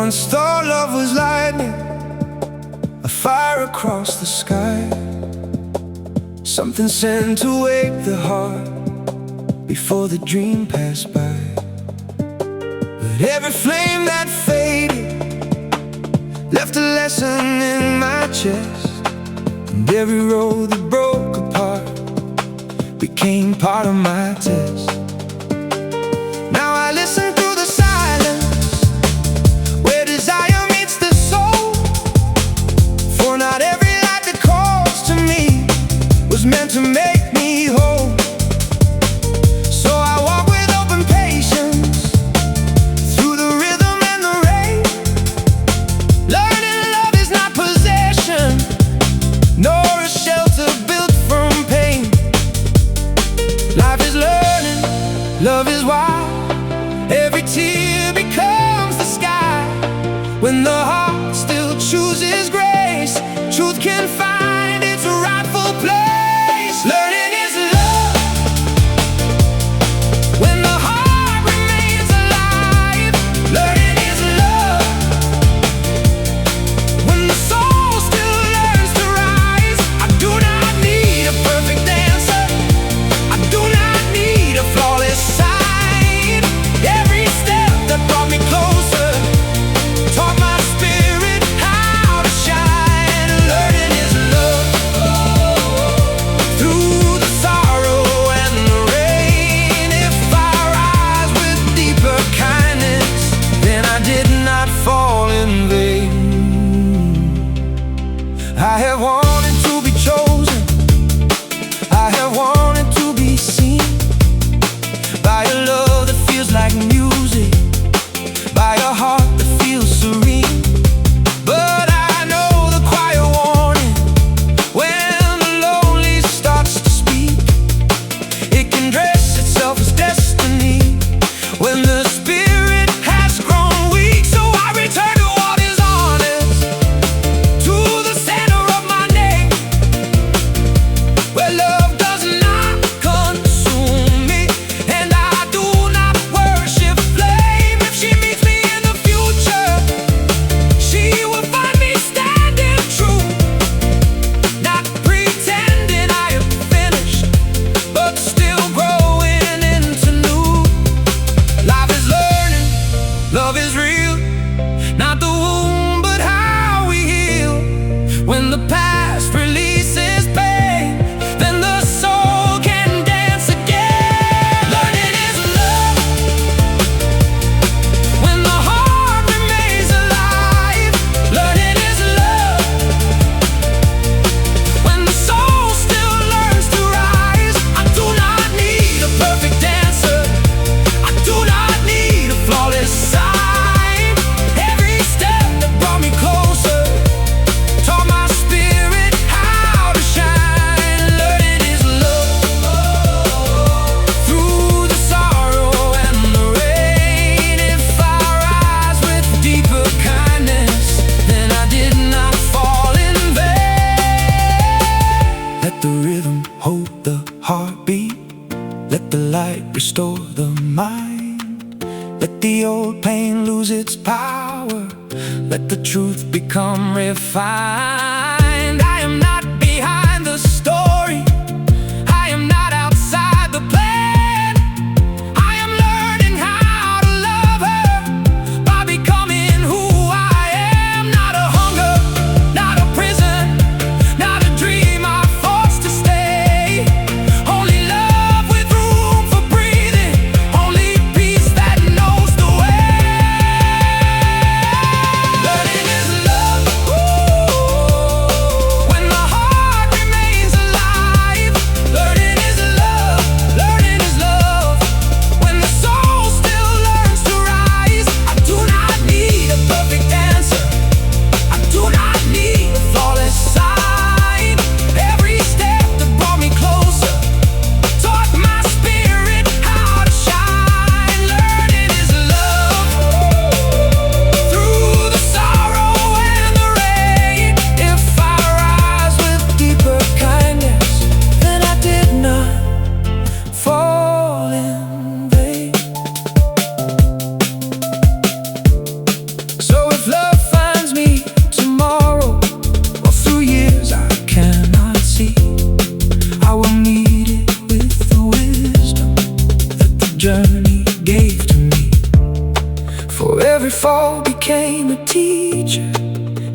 once thought love was lightning, a fire across the sky, something sent to wake the heart before the dream passed by. But every flame that faded left a lesson in my chest, and every road that broke apart became part of my test. Now I listen through the silence where desire meets the soul, for not every light that calls to me was meant to make me whole. So I walk with open patience through the rhythm and the rain, learning love is not possession, nor a shelter built from pain. Life is learning, love is wild. Every tear becomes the sky. When the heart still chooses grace, truth can find its rightful place. Learning is love. When the heart remains alive, learning is love. When the soul still learns to rise, I do not need a perfect answer, I do not need a flawless sign. Every step that brought me closer taught my spirit how to shine. Learning is love. Through the sorrow and the rain, if I rise with deeper kindness, then I did not fall in vain. I have wanted to be chosen, I have wanted to be seen by a love that feels like music, by a heart that feels serene. But I know the quiet warning when the lonely starts to speak. It can dress itself as destiny when the spirit has grown weak. So I return to what is honest, to the center of my name, where love does not consume me, and I do not worship flame. If she meets me in the future, she will find me standing true, not pretending I am finished, but still growing into new. Life is learning, love is real, not the wound but how we heal. When the past releases pain, then the soul can dance again. Learning is love. When the heart remains alive, learning is love. When the soul still learns to rise, I do not need a perfect answer, I do not need a flawless sign. Every step that brought me closer taught my spirit how to shine. Learning is love. Through the sorrow and the rain, if I rise with deeper kindness, then I did not fall in vain. Let the rhythm hold the heartbeat, let the light restore the mind. Let the old pain lose its power, let the truth become refined. I am not behind the story, I am not outside the plan. I am learning how to love her by becoming who I am. Not a hunger, not a prison, not a dream I forced to stay. Only love with room for breathing, only peace that knows the way. Learning is love. Ooh.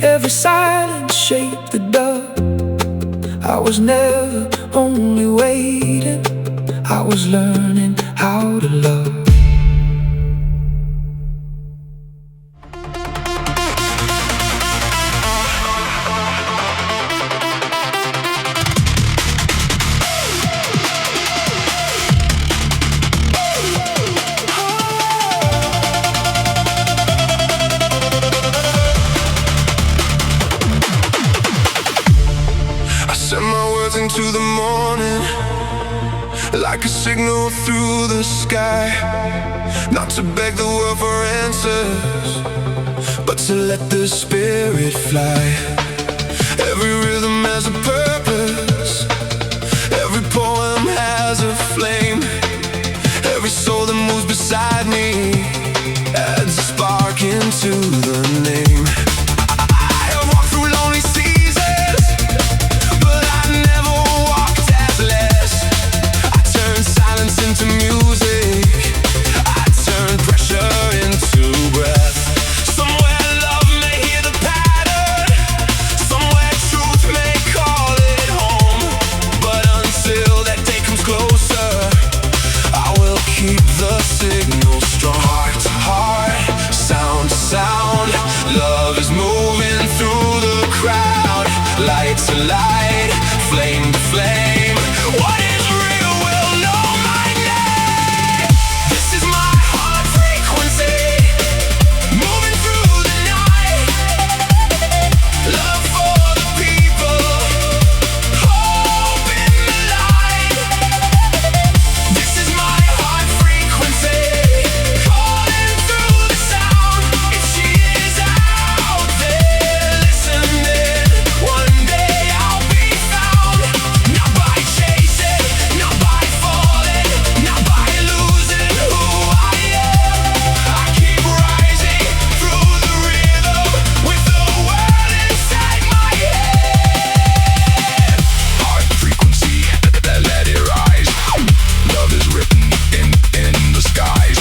every silence shaped the dove. I was never only waiting, I was learning how to love. Into the morning, like a signal through the sky. Not to beg the world for answers, but to let the spirit fly. Every rhythm has a purpose, every poem has a flame. Every soul that moves beside me adds a spark into the name. I have walked through lonely seasons, but I never walked as less. I turned silence into music, I turned pressure into breath. Somewhere love may hear the pattern, somewhere truth may call it home. But until that day comes closer, I will keep the signal strong. Heart to heart, sound to sound, love is moving through the crowd. Light to light, flame to flame, what is real will know my name. This is my heart frequency, moving through the night. Love for the people, hope in the light. This is my heart frequency, calling through the sound. If she is out there listening, one day I'll be found. Not by chasing, not by falling, not by losing who I am. I keep rising through the rhythm with the world inside my head. Heart frequency, let it rise. Love is written in the skies.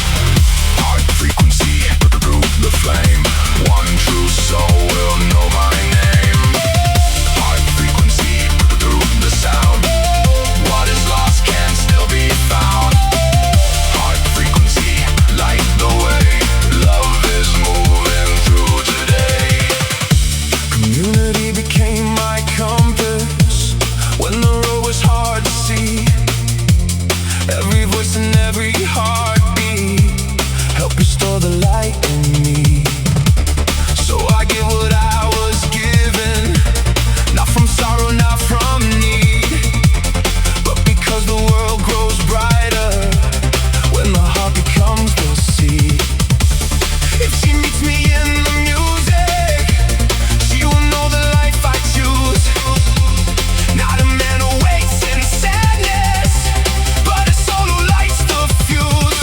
Heart frequency, through the flame. One true soul will know my name. Heart frequency, through the sound. What is lost can still be found. Heart frequency, light the way. Love is moving through today. Community became my compass when the road was hard to see. Every voice and every heartbeat help restore the light in me. So I give what I was given, not from sorrow, not from need, but because the world grows brighter when the heart becomes the seed. If she meets me in the music, she will know the life I choose. Not a man who waits in sadness, but a soul who lights the fuse.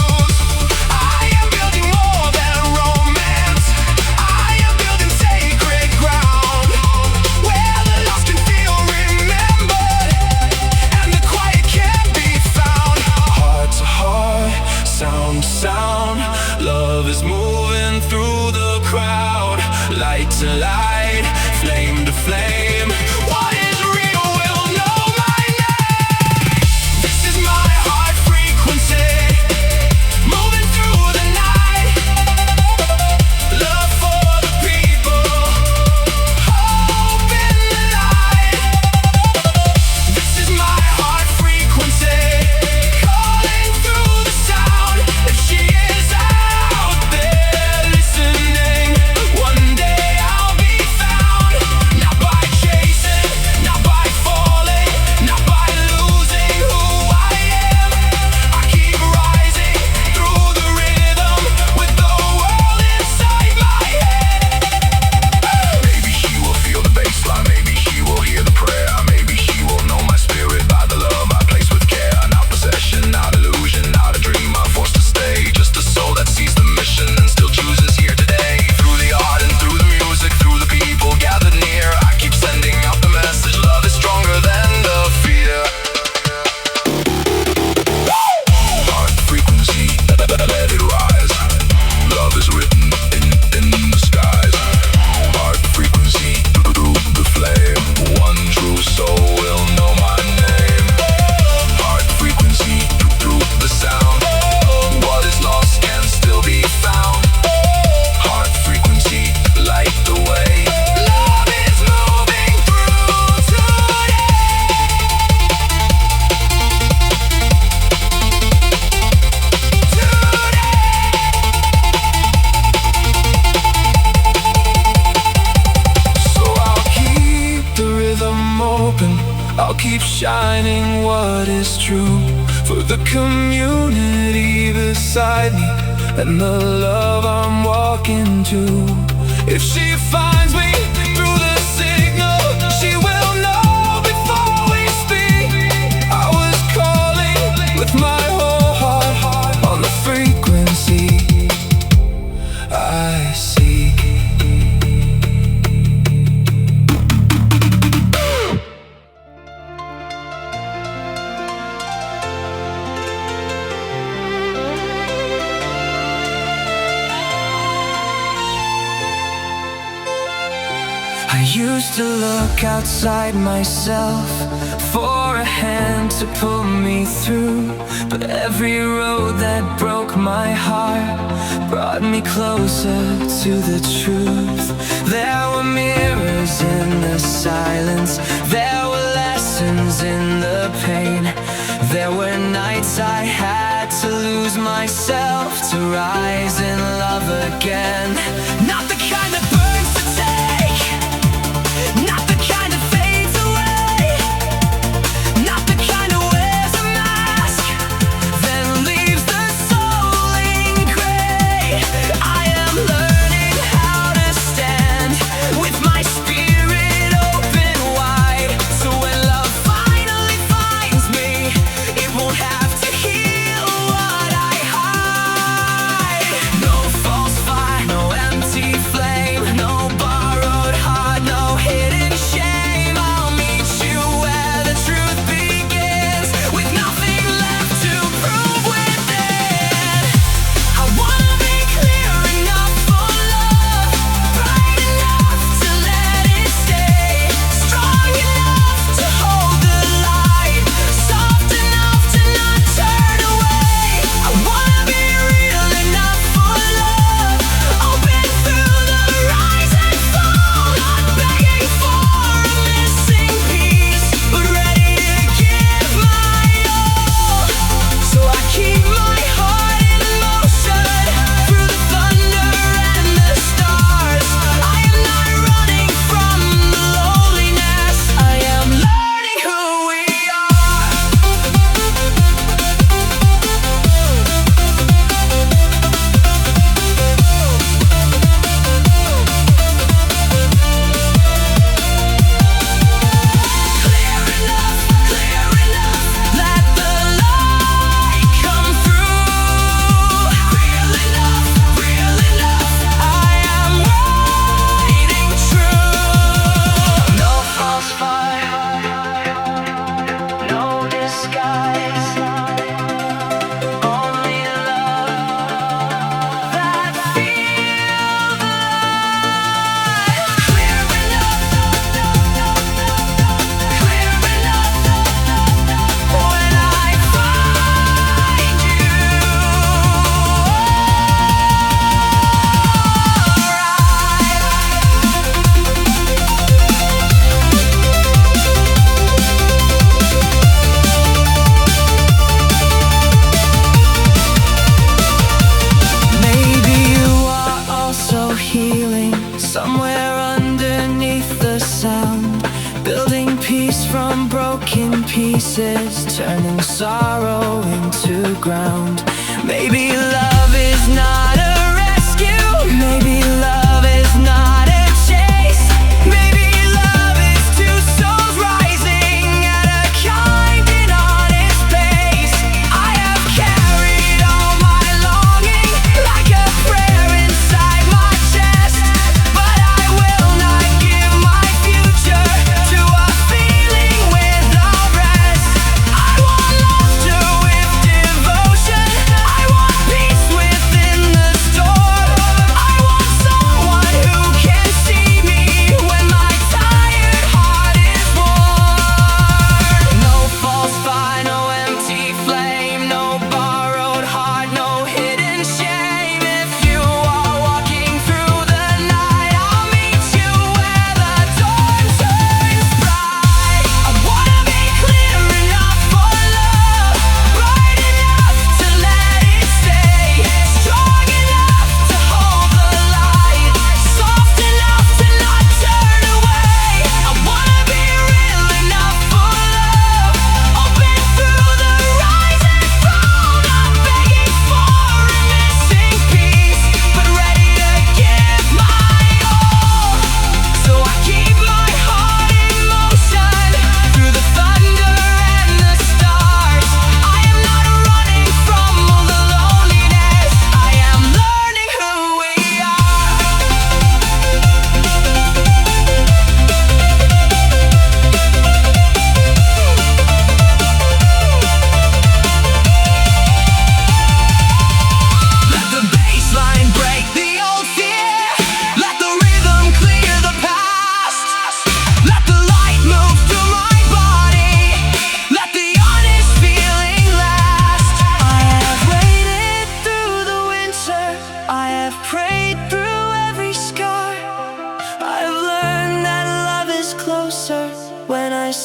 I am building more than romance, I am building sacred ground, where the lost can feel remembered, and the quiet can be found. Heart to heart, sound to sound, love is moving through the crowd. Light to light, flame to flame, what is real will know my name. This is my heart frequency, moving through the night. Love for the people, hope in the light. This is my heart frequency, calling through the sound. If she is out there listening, one day I'll be found. Not by I'll keep shining what is true for the community beside me and the love I'm walking to. If she finds me through the signal, she will know before we speak. I was calling with my whole heart on the frequency I seek. I used to look outside myself for a hand to pull me through, but every road that broke my heart brought me closer to the truth. There were mirrors in the silence, there were lessons in the pain. There were nights I had to lose myself to rise in love again. Not the kind that burns to take, not the kind that fades away, not the kind that wears a mask, then leaves the soul in gray. I am learning how to stand with my spirit open wide, so when love finally finds me, it won't have to heal what I hide. No false fire, no empty flame, no borrowed heart, no hidden shame. I'll meet you where the truth begins, with nothing left to prove within. I wanna be clear enough for love, bright enough to let it stay, strong enough to hold the light, soft enough to not turn away. I wanna be real enough for love, open through the rise and fall, not begging for a missing piece, but ready to give my all. So I keep my heart in motion through the thunder and the stars. I am not running from the loneliness, I am learning who we are. Clear enough, let the light come through. Real enough, I am waiting true. No false fire, no disguise, only love that feels alive. Clear enough, when I find you. Maybe you are also healing somewhere underneath the sound, building peace from broken pieces, turning sorrow into ground. Maybe love is not a rescue, maybe love is not a chase, maybe love is two souls rising at a kind and honest pace. I have carried all my longing like a prayer inside my chest, but I will not give my future to a feeling without rest. I want laughter with devotion, I want peace within the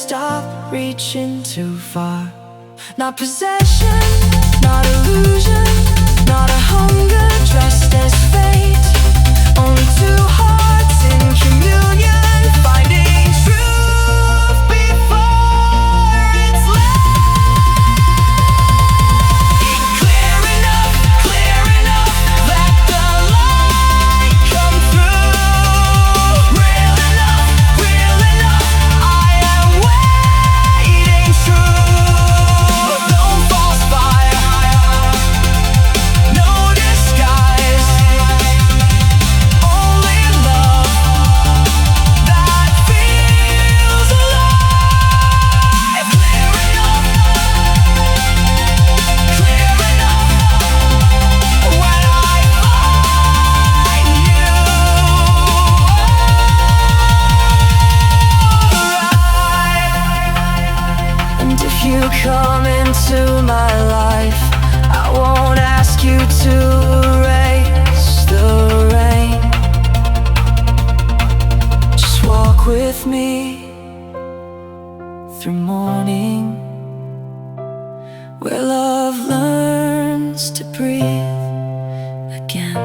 stop reaching too far. Not possession, not illusion, not a hunger dressed as fate. Only two hearts in communion, finding truth before it's late. Clear enough, let the light come through. Real enough, I am waiting true. No false fire, no disguise, only love that feels alive. Clear enough when I find you. And if you come into my life, I won't ask you to erase the rain. Just walk with me through morning, where love learns to breathe again.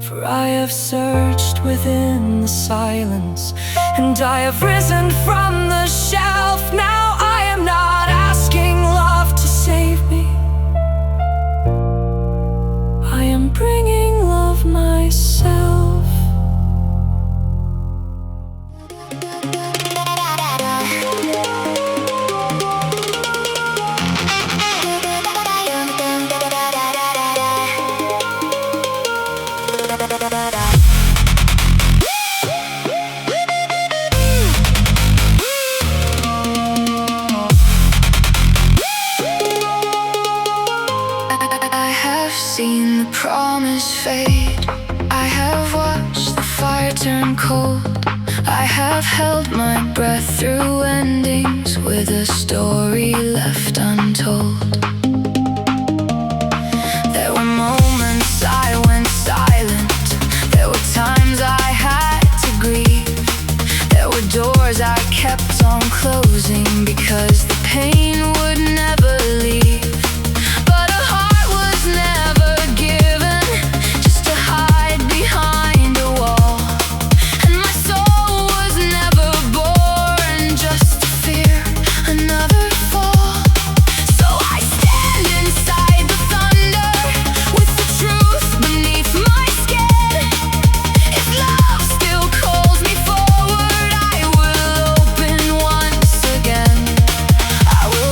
For I have searched within the silence, and I have risen from the shelf. Now I am not asking love to save me, I am bringing love myself. I have seen the promise fade, I have watched the fire turn cold, I have held my breath through endings with a story left untold. There were moments I went silent, there were times I had to grieve, there were doors I kept on closing because the pain would never leave. But a heart was never given just to hide behind a wall, and my soul was never born just to fear another fall. So I stand inside the thunder with the truth beneath my skin. If love still calls me forward, I will open once again. I will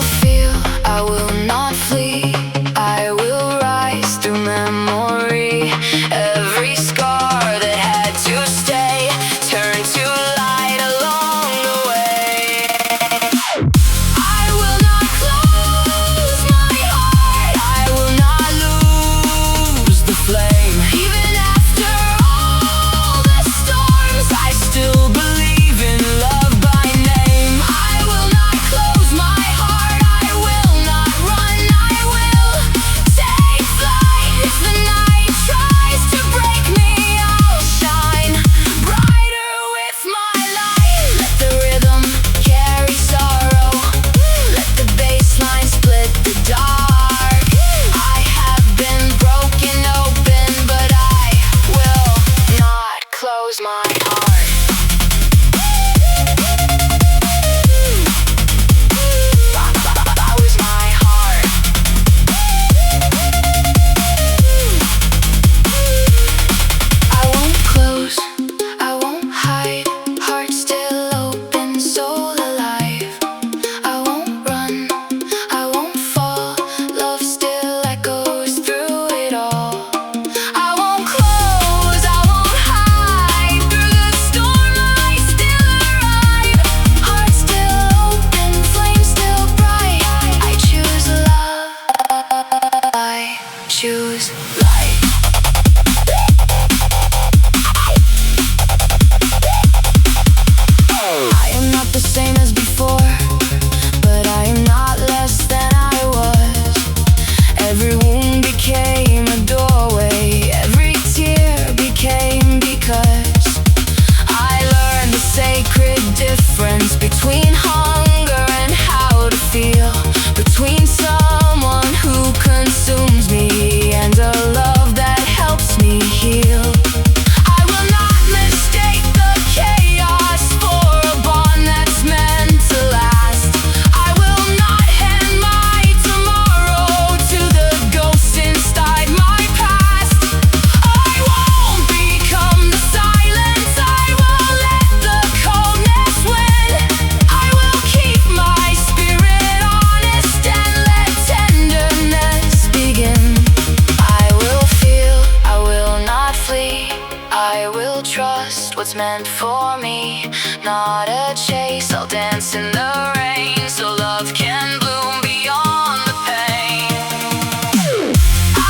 for me, not a chase. I'll dance in the rain so love can bloom beyond the pain.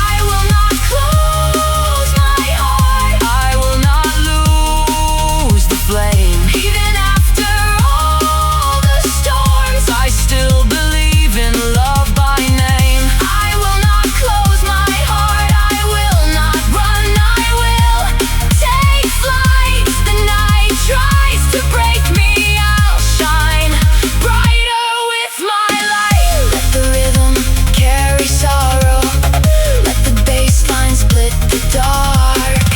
I will not close my heart, I will not lose the flame. Even after all the storms, I still believe in love by name. I will not close my heart, I will not run, I will take flight. The night tries to break me, I'll shine brighter with my light. Let the rhythm carry sorrow, let the bass line split the dark.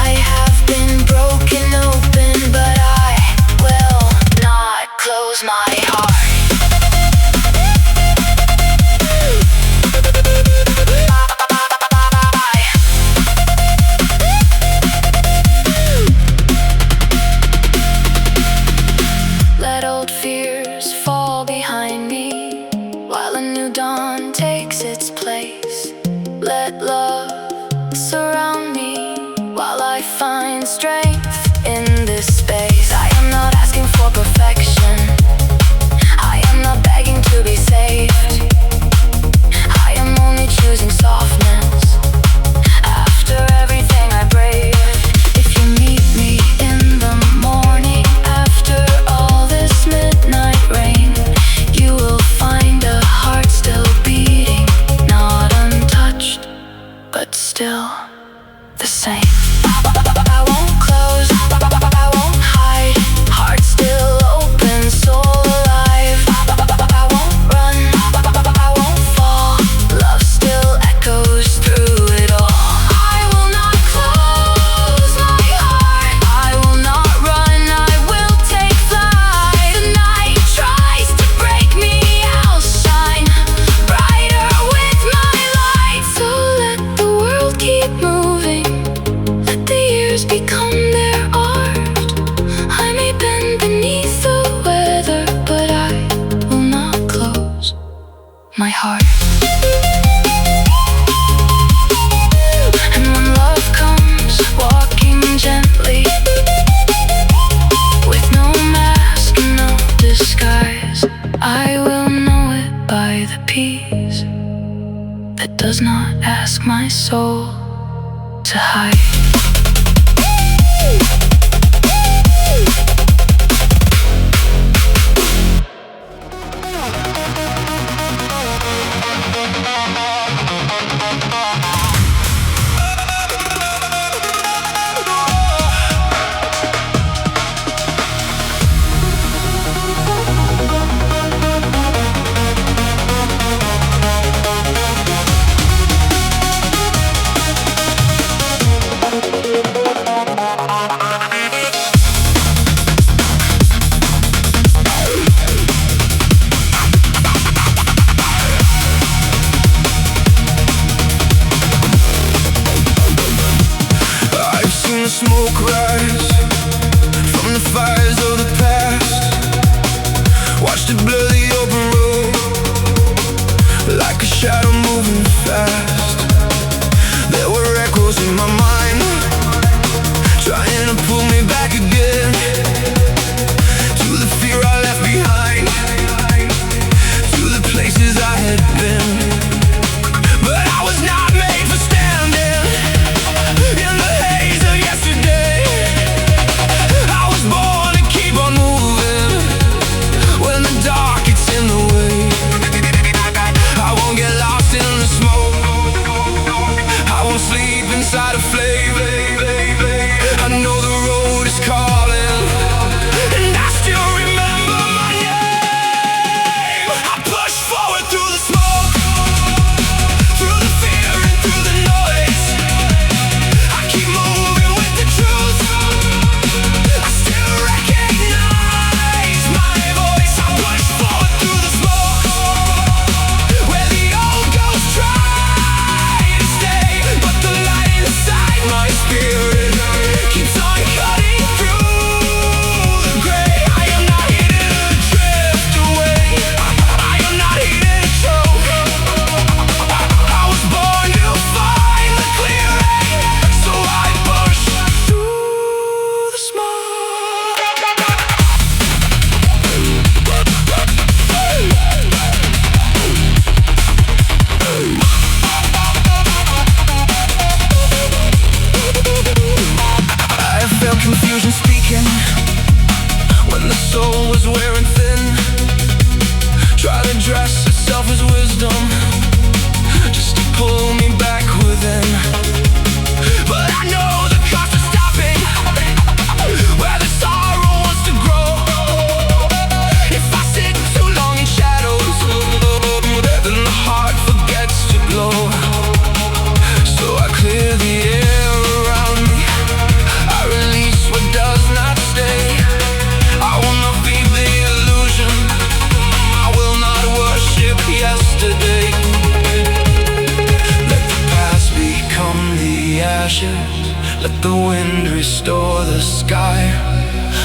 I have been broken open, but I will not close my heart. Let old fears fall behind me while a new dawn takes its place. Let love surround me while I find strength in this space. I am not asking for perfection, I am not begging to be saved. I am only choosing softness after everything I brave. If you meet me in the morning after all this midnight rain, you will find a heart still beating, not untouched, but still the same. I won't close, I won't hide, heart still open, soul alive. I won't run, I won't fall, love still echoes through it all. I will not close my heart, I will not run, I will take flight. The night tries to break me, I'll shine brighter with my light. So let the world keep moving, let the years become their art. I may bend beneath the weather, but I will not close my heart. And when love comes walking gently, with no mask and no disguise, I will know it by the peace that does not ask my soul to hide.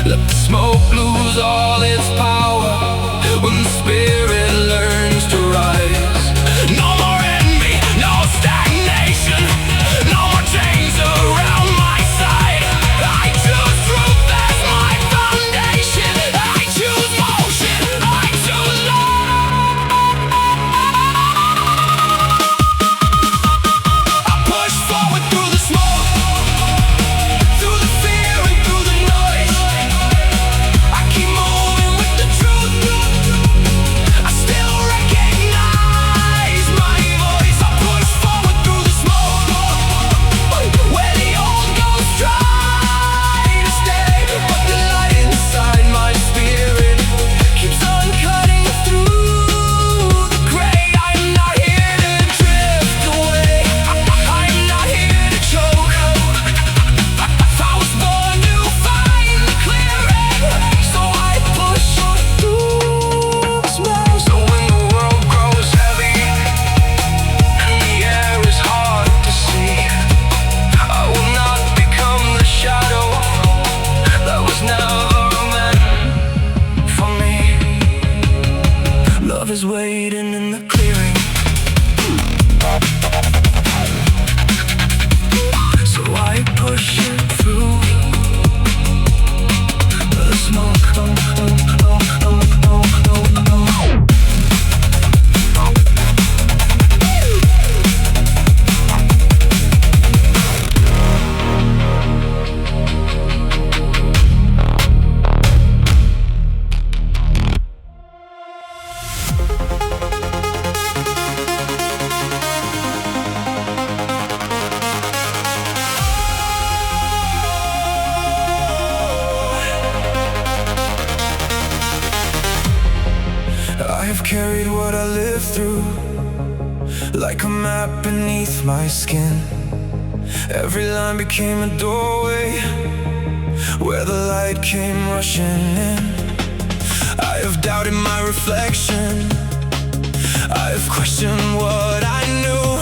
Let the smoke lose all its power when the spirit learns to rise. No more envy, no stagnation, no more chains around my side. I choose truth as my foundation. I choose motion, I choose love. I push forward through the smoke, through the fear and through the noise. I keep moving with the truth. I still recognize my voice. I push forward through the smoke, where the old ghosts try to stay, but the light inside my spirit keeps on cutting through the gray. I am not here to drift away. I am not here to choke. I was born to find the clearing, so I push through the smoke. So when the world grows heavy and the air is hard to see, I will not become the shadow that was never meant for me. Love is waiting in the clearing, so I push it through the smoke. I have carried what I lived through like a map beneath my skin. Every line became a doorway where the light came rushing in. I have doubted my reflection, I have questioned what I knew,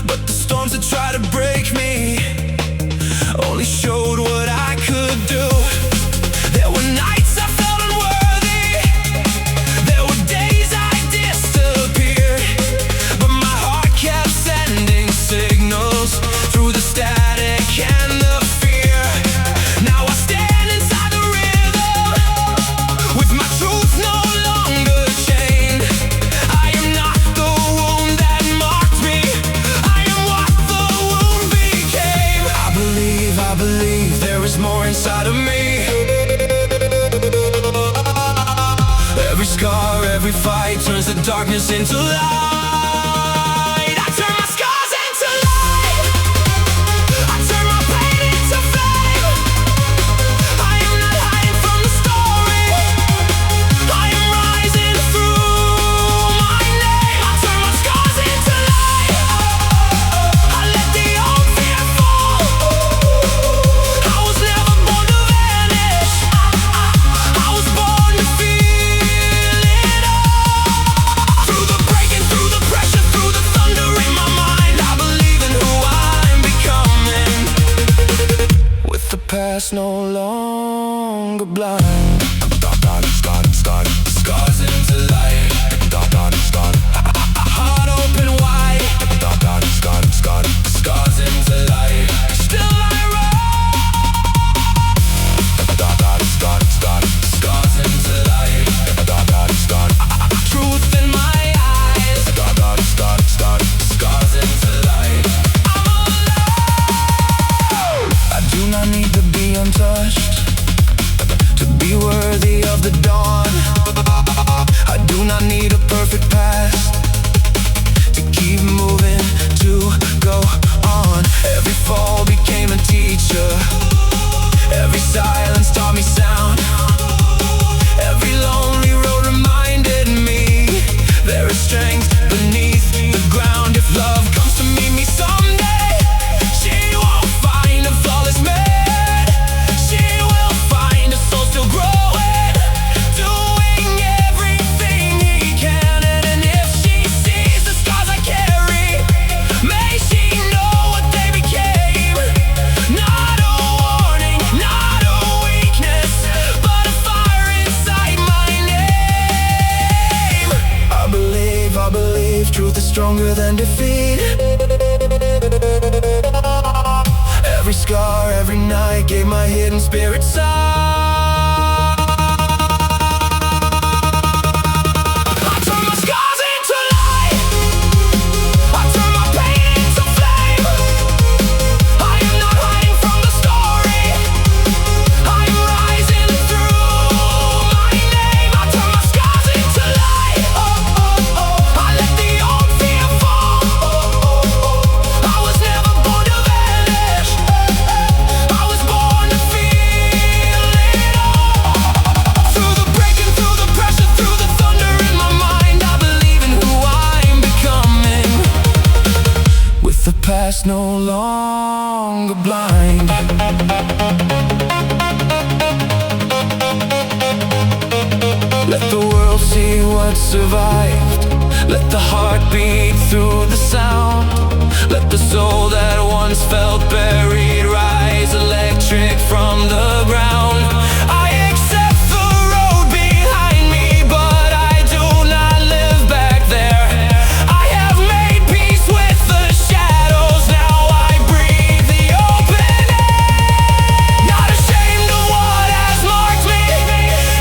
but the storms that tried to break me only showed what I could do. There were nights I felt unworthy, there were days I disappeared, but my heart kept sending signals through the static and the fear. Now I stand inside the rhythm with my truth no longer chained. I am not the wound that marked me, I am what the wound became. I believe there is more inside of me. Every scar, every fight turns the darkness into light. I turn my scars into light, I turn my pain into flame. I am not hiding from the story, I am rising through my name. I turn my scars into light, I let the old fear fall. I was never born to vanish, I was born to feel it all. Through the breaking, through the pressure, through the thunder in my mind, I believe in who I'm becoming, with the past no longer blind. Scars into light, heart open wide. Scars into light, still I run. Scars into light, truth in my eyes. Scars into light, I'm alive. I do not need to be untouched to be worthy of the dawn. I do not need a perfect past to keep moving, to go on. Every fall became a teacher, every silence taught me sound. Every lonely road reminded me there is strength beneath the ground. If love comes to meet me someday, she won't find a flawless man, she will find a soul still growing, doing everything he can. And if she sees the scars I carry, may she know what they became. Not a warning, not a weakness, past no longer blind. Let the world see what survived. Let the heart beat through the sound. Let the soul that once felt buried rise electric from the ground. I accept the road behind me, but I do not live back there. I have made peace with the shadows, now I breathe the open air. Not ashamed of what has marked me,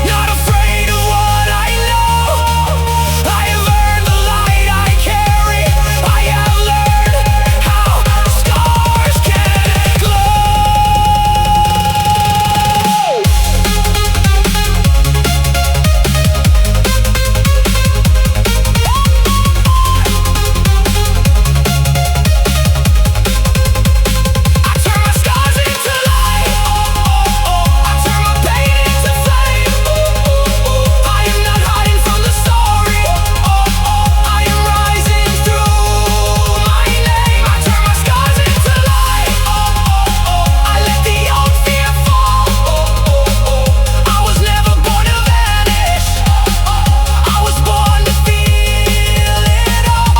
not afraid of what I know. I have earned the light I carry. I have learned how scars can glow. I turn my scars into light. I turn my pain into flame. I am not hiding from the story. I am rising through my name. I turn my scars into light. I let the old fear fall. I was never born to vanish. I was born to feel it all.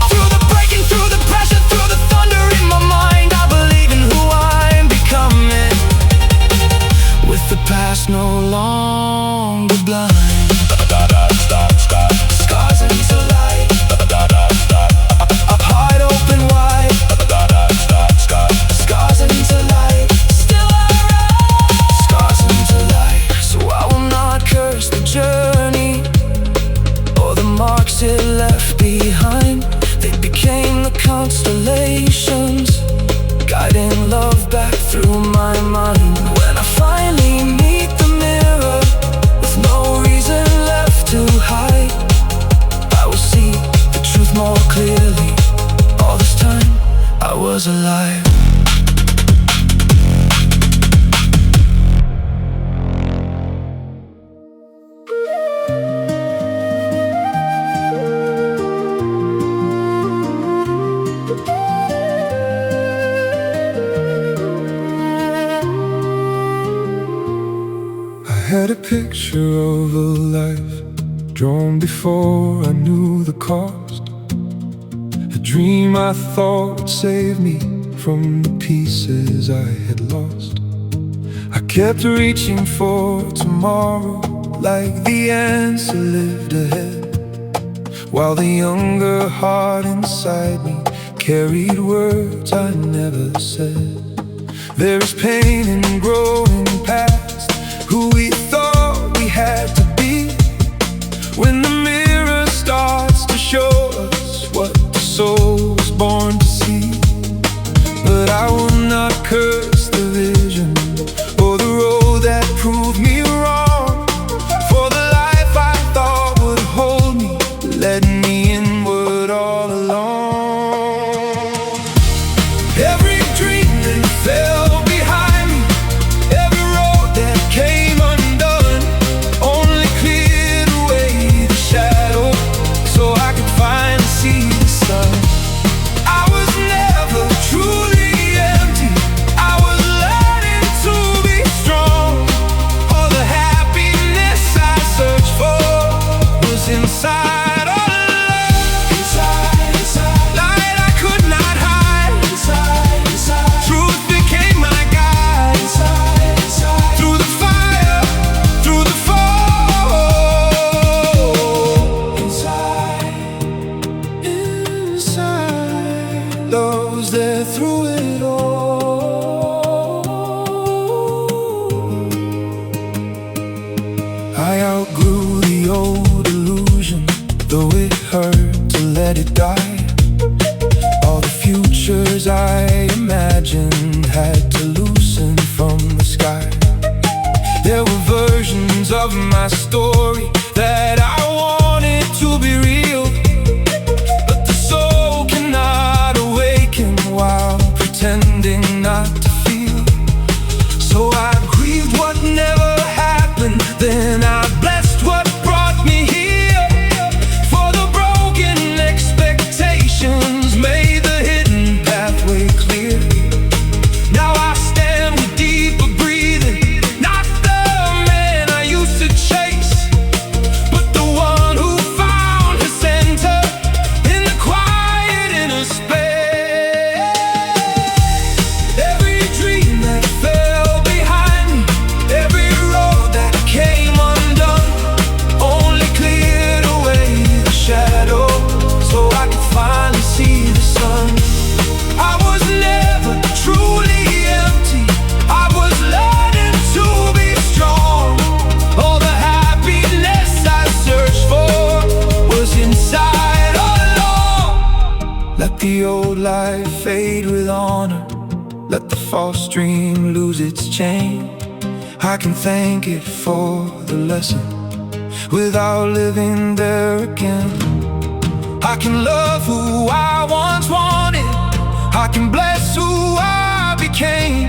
Through the breaking, through the pressure, through the thunder in my mind, I believe in who I'm becoming. With the past no longer blind. Scars into light. Heart open wide. Scars into light. Still I rise. Scars into light. So I will not curse the journey or the marks it left behind. They became the constellations, guiding love back through my mind. When I finally meet the mirror, with no reason left to hide, I will see the truth more clearly. All this time I was alive. I had a picture of a life drawn before I knew the cost. A dream I thought would save me from the pieces I had lost. I kept reaching for tomorrow, like the answer lived ahead, while the younger heart inside me carried words I never said. There is pain in growing past who we thought we had to be, when the mirror starts to show us what the soul was born to see. But I will not curse the vision or the road that proved me wrong, for the life I thought would hold me led me inward all along. Every dream that fell behind me, every road that came undone, only cleared away the shadow so I could finally see the sun. I was never truly empty. I was learning to be strong. All the happiness I searched for was inside all along. Light I could not hide. Truth became my guide. Through the fire, through the fall. Inside, love was there through it all. I outgrew the old illusion, though it hurt to let it die. All the futures I imagined had to loosen from the sky. There were versions of my story that I wanted to be real, but the soul cannot awaken while pretending not to feel. So I grieved what never happened, then I blessed what brought me here. For the broken expectations made the hidden path lost dream lose its chain. I can thank it for the lesson without living there again. I can love who I once wanted, I can bless who I became.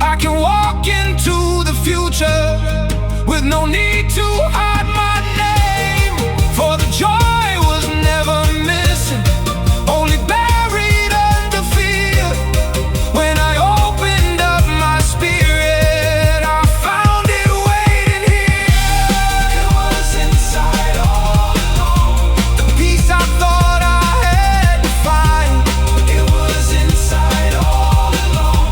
I can walk into the future with no need to hide my name. For the joy was never missing, only buried under fear. When I opened up my spirit, I found it waiting here. It was inside all along, the peace I thought I had to find. It was inside all along,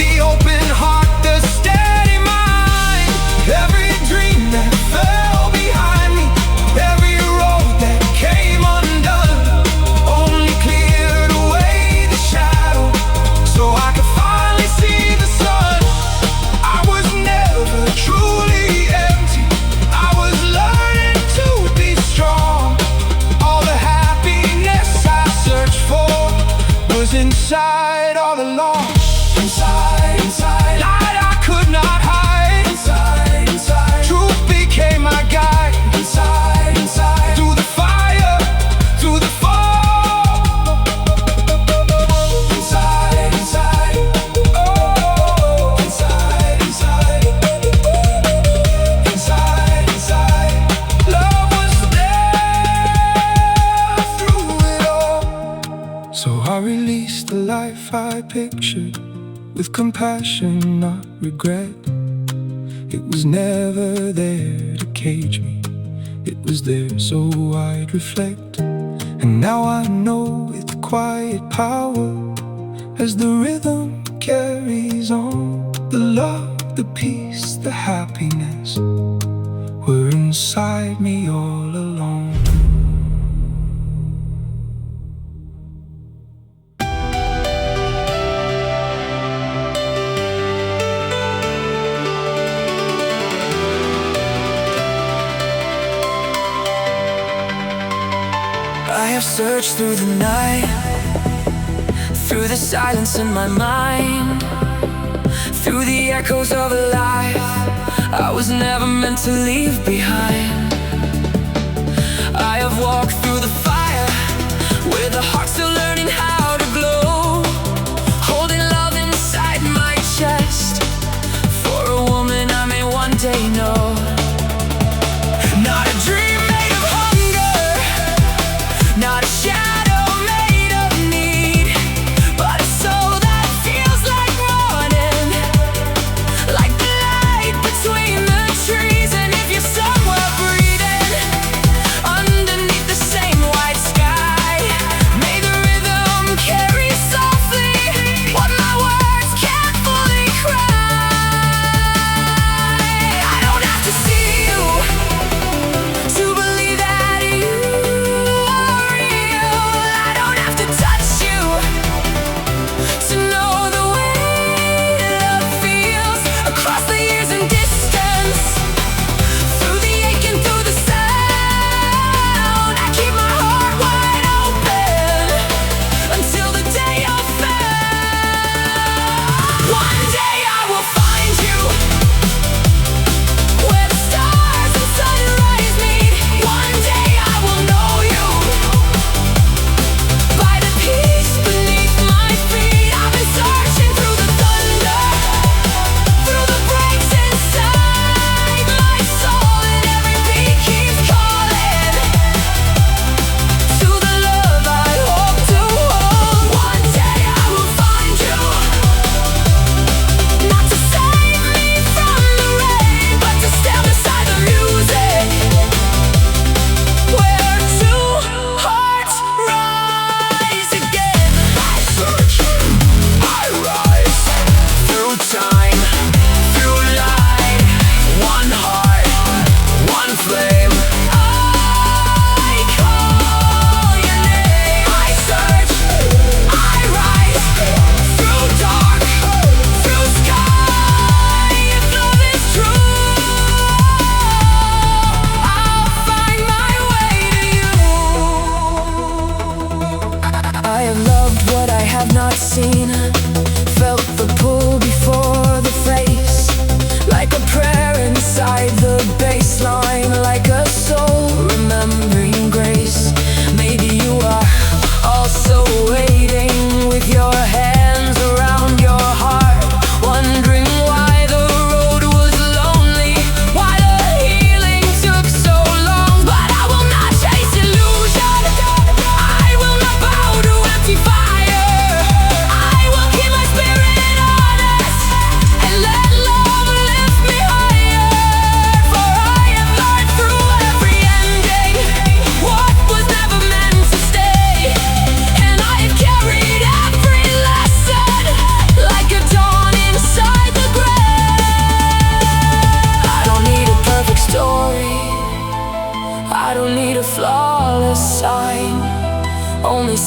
the open heart, the steady mind. Every dream that fell behind me, every road that came undone, only cleared away the shadow so I could finally see the sun. I was never truly empty, I was learning to be strong. All the happiness I searched for was inside all along. Inside, inside, light I could not hide. Inside, inside, truth became my guide. Inside, inside, through the fire, through the fall. Inside, inside, oh. Inside, inside, inside, inside, love was there through it all. So I released the life I pictured with compassion, not regret. It was never there to cage me, it was there so I'd reflect. And now I know with quiet power, as the rhythm carries on, the love, the peace, the happiness were inside me all along. I have searched through the night, through the silence in my mind, through the echoes of a life I was never meant to leave behind. I have walked through the fire with a heart still learning how to glow, holding love inside my chest for a woman I may one day know. Not a dream made of hunger, not a shadow made of need, but a soul that feels like morning, like the light between the trees. And if you're somewhere breathing underneath the same white sky, may the rhythm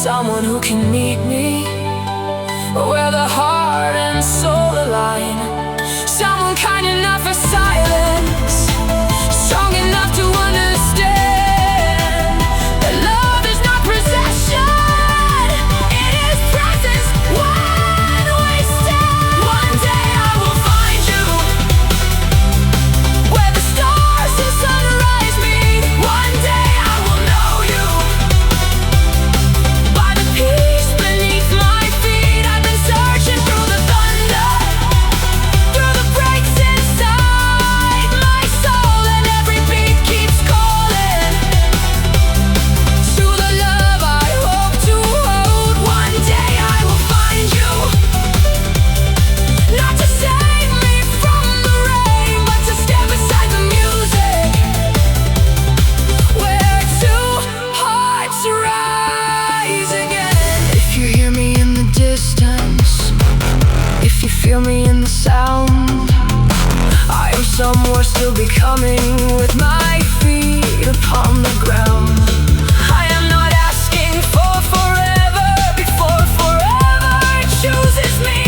someone who can meet me where the heart and soul align. Someone kind enough for silence, strong enough to understand that love is not possession, it is presence when we stand. One day I will find you where the stars and sunrise meet. One day I will know you by the peace beneath my feet. I've been searching through the thunder, through the breaks inside my soul, and every beat keeps calling to the love I hope to hold. One day I will find you, not to save me from the rain, but to stand beside the music where two hearts rise again. If you hear me in the distance, if you feel me in the sound, I am somewhere still becoming with my feet upon the ground. I am not asking for forever before forever chooses me.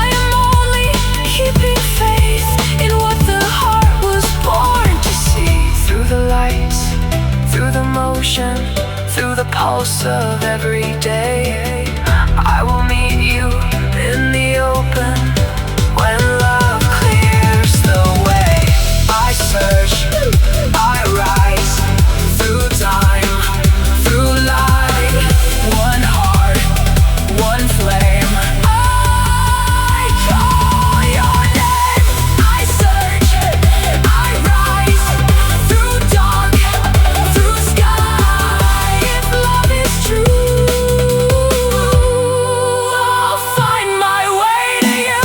I am only keeping faith in what the heart was born to see. Through the lights, through the motion, through the pulse of every day, I will meet you in the open when love clears the way. I search, I rise through time, through light. One heart, one flame. I call your name. I search, I rise through dark, through sky. If love is true, I'll find my way to you.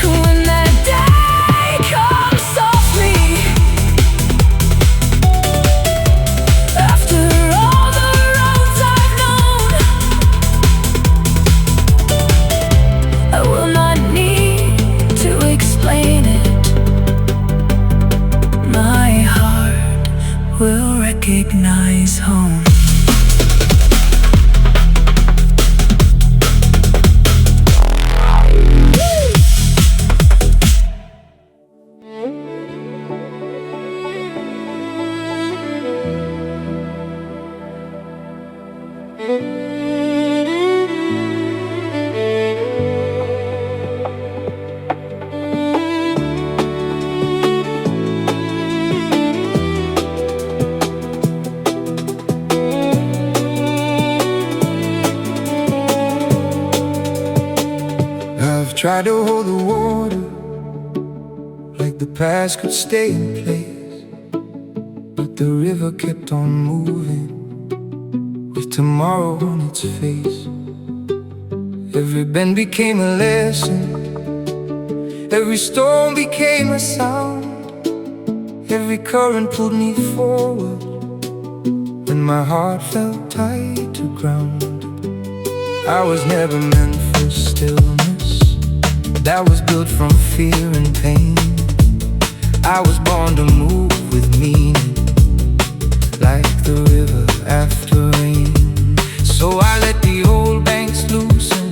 When that day comes softly, after all the roads I've known, I will not need to explain it. My heart will recognize home. I've tried to hold the water like the past could stay in place, but the river kept on moving with tomorrow on its face. Every bend became a lesson, every storm became a sound, every current pulled me forward when my heart felt tied to ground. I was never meant for stillness, that was built from fear and pain. I was born to move with meaning, like the river after rain. So I let the old banks loosen,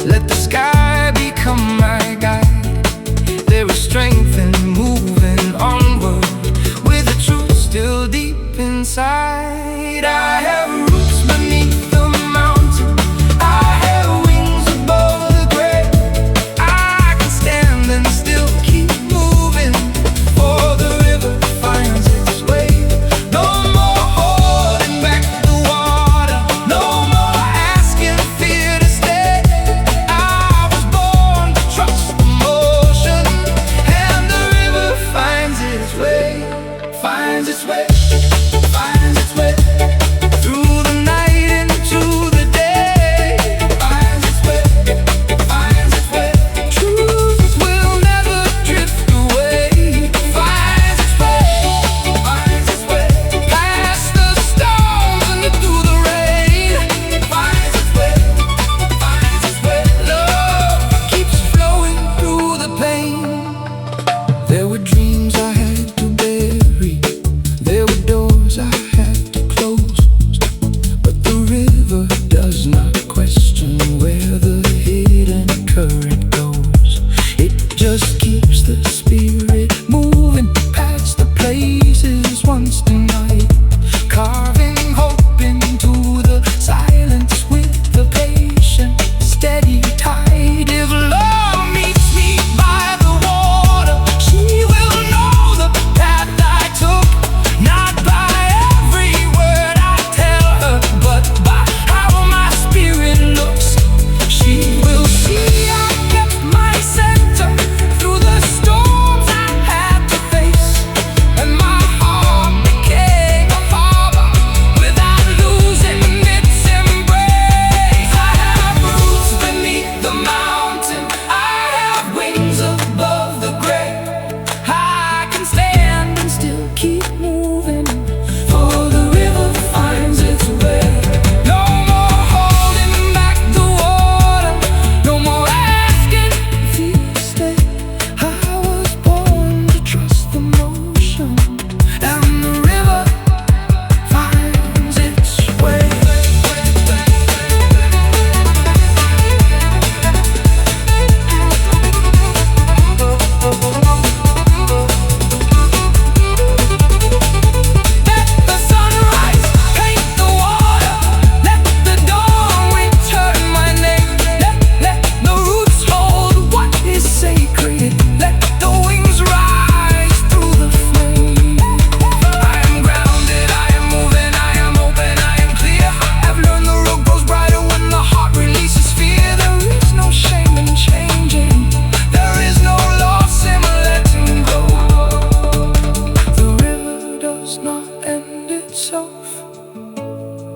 let the sky become my guide. There is strength in moving onward, with the truth still deep inside. I have roots beneath the mountain, I have wings above the grave. I can stand and still keep moving, for the river finds its way. No more holding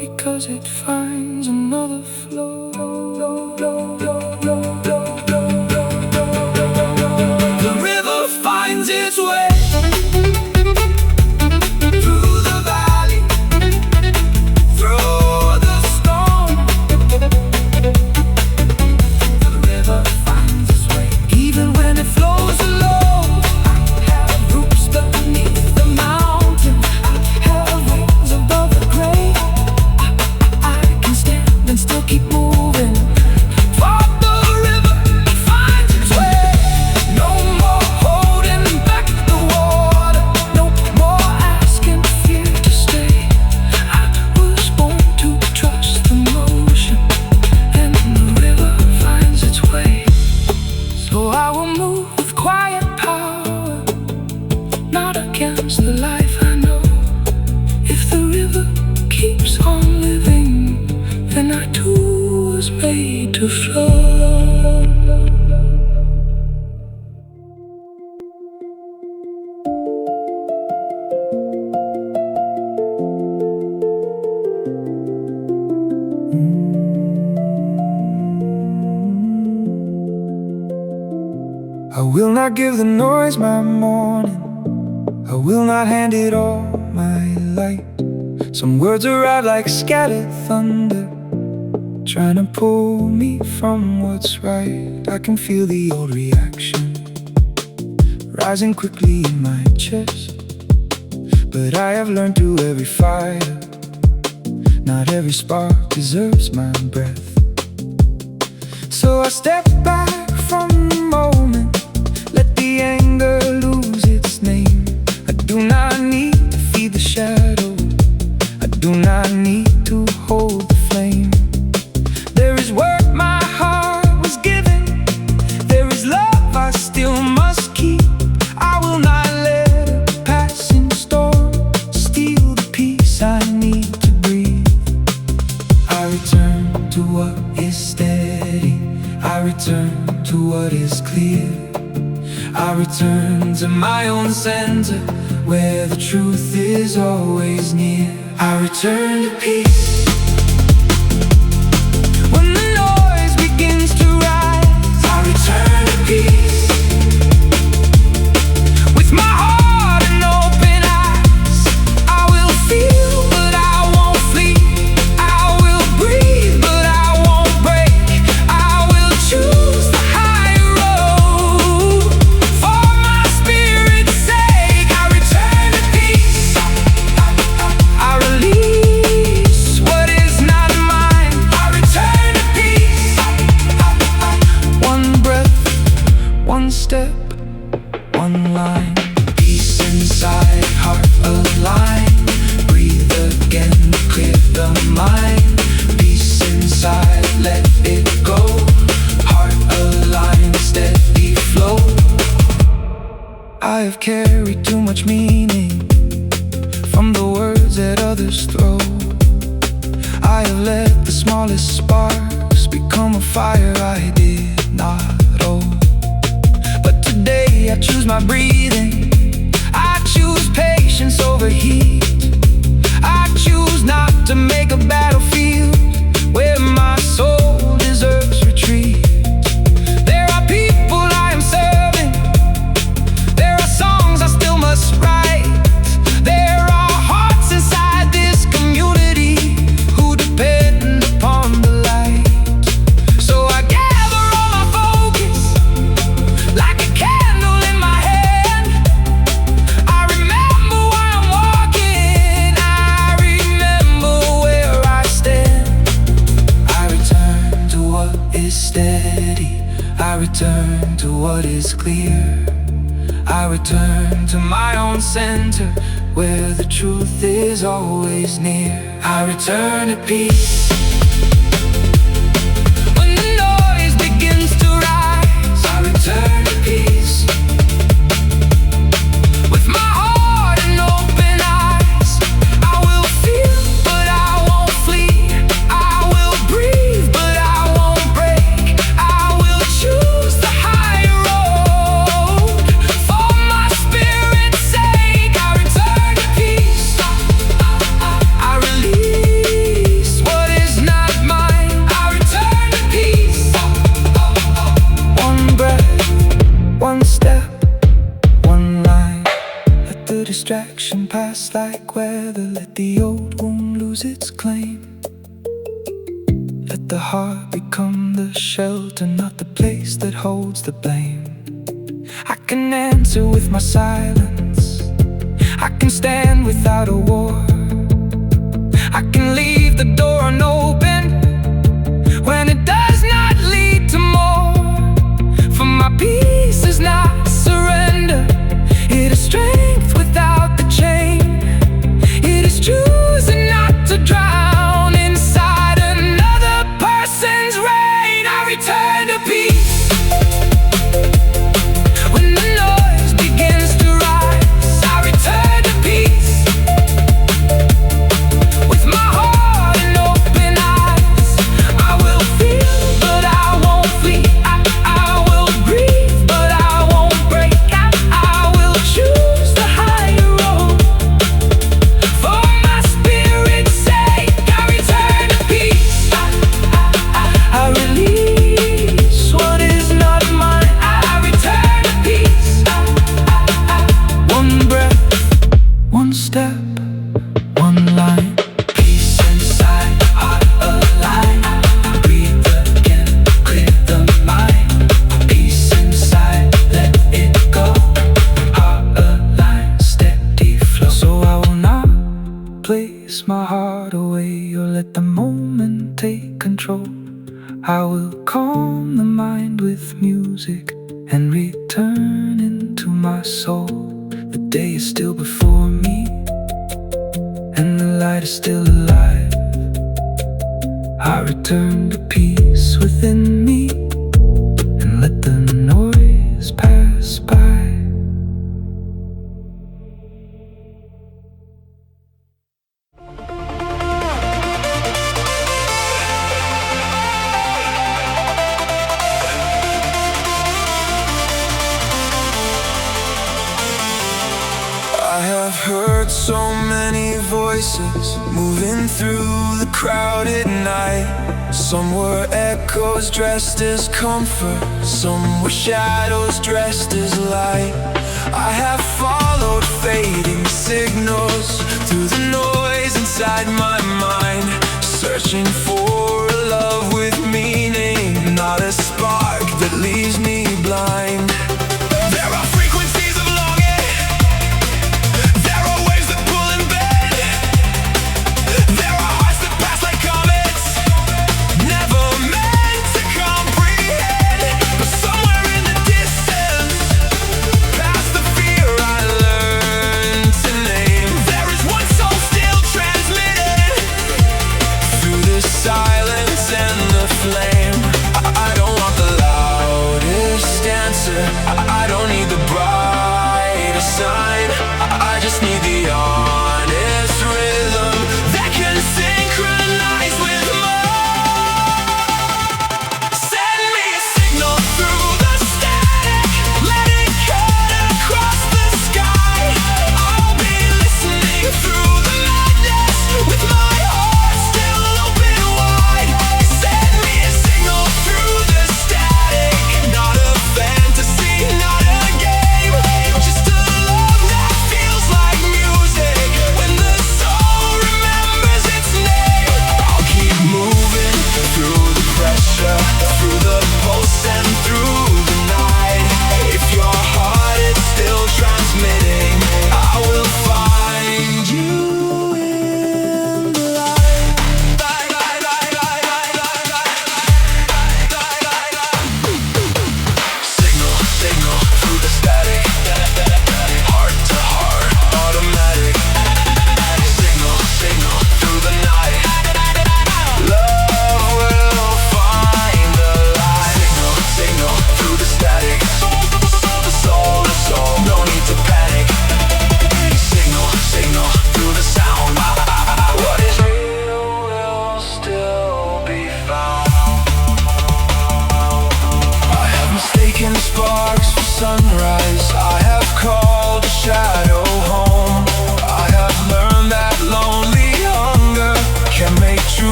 because it finds another flow. The river finds its way the life I know. If the river keeps on living, then I too was made to flow. I will not give the noise my morning, I will not hand it all my light. Some words arrive like scattered thunder, trying to pull me from what's right. I can feel the old reaction rising quickly in my chest, but I have learned through every fire, not every spark deserves my breath. So I step back from the moment, let the anger lose its name. I do not need to feed the shadow, I do not need to hold the flame. There is work my heart was given, there is love I still must keep. I will not let a passing storm steal the peace I need to breathe. I return to what is steady, I return to what is clear. I return to my own center, where the truth is always near. I return to peace when the noise begins to rise. I return to peace with my heart and open eyes. I will feel but I won't flee, I will breathe but I won't break. I will choose the higher road for my spirit's sake. I return to peace, I release what is not mine. I return to peace, one breath, one step, one line. Peace inside, heart aligned, breathe again, clear the mind. Peace inside, let it go, heart aligned, steady flow. I have carried too much meaning from the words that others throw. I have let the smallest sparks become a fire I did not owe. But today I choose my breathing, I choose patience over heat. I choose not to make a battlefield where my soul deserves retreat. There are people I am serving, there are songs I still must write. There are hearts inside this community who depend upon the light. So I gather all my focus like a candle in my hand. I remember why I'm walking, I remember where I stand. I return to what is steady, I return to what is clear. I return to my own center, where the truth is always near. I return to peace when the noise begins to rise. I return to peace with my heart and open eyes. I will feel but I won't flee, I will breathe but I won't break. I will choose the higher road for my spirit's sake. I return to peace, I release just like weather. Let the old wound lose its claim. Let the heart become the shelter, not the place that holds the blame. I can answer with my silence. I can stand without a war. I can leave the door unopened when it does not lead to more. For my peace is not surrender. It is strength without the chain. It is choosing not to drown inside another person's rain. I return to peace when the noise begins to rise. I return to peace with my heart and open eyes. I will feel, but I won't flee. I will breathe, but I won't break. I will choose the higher road for my spirit's sake. I return to peace. I release what is not mine. I return to peace. One breath, one step, one line. Peace inside, heart aligned. Breathe again, clear the mind. Peace inside, let it go. Heart aligned, steady flow. So I will not place my heart away or let the moment take control. I will calm the mind with music and return into my soul. The day is still before me and the light is still alive. I return to peace within me and let the noise pass by. I have heard so many voices moving through the crowded night. Some were echoes dressed as comfort, some were shadows dressed as light. I have followed fading signals through the noise inside my mind, searching for a love with meaning, not a spark that leaves me blind. There are frequencies of longing. There are waves that pull and bend. There are hearts that pass like comets, never meant to comprehend. But somewhere in the distance, past the fear I learned to name, there is one soul still transmitting through the silence and the flame. I don't want the loudest answer,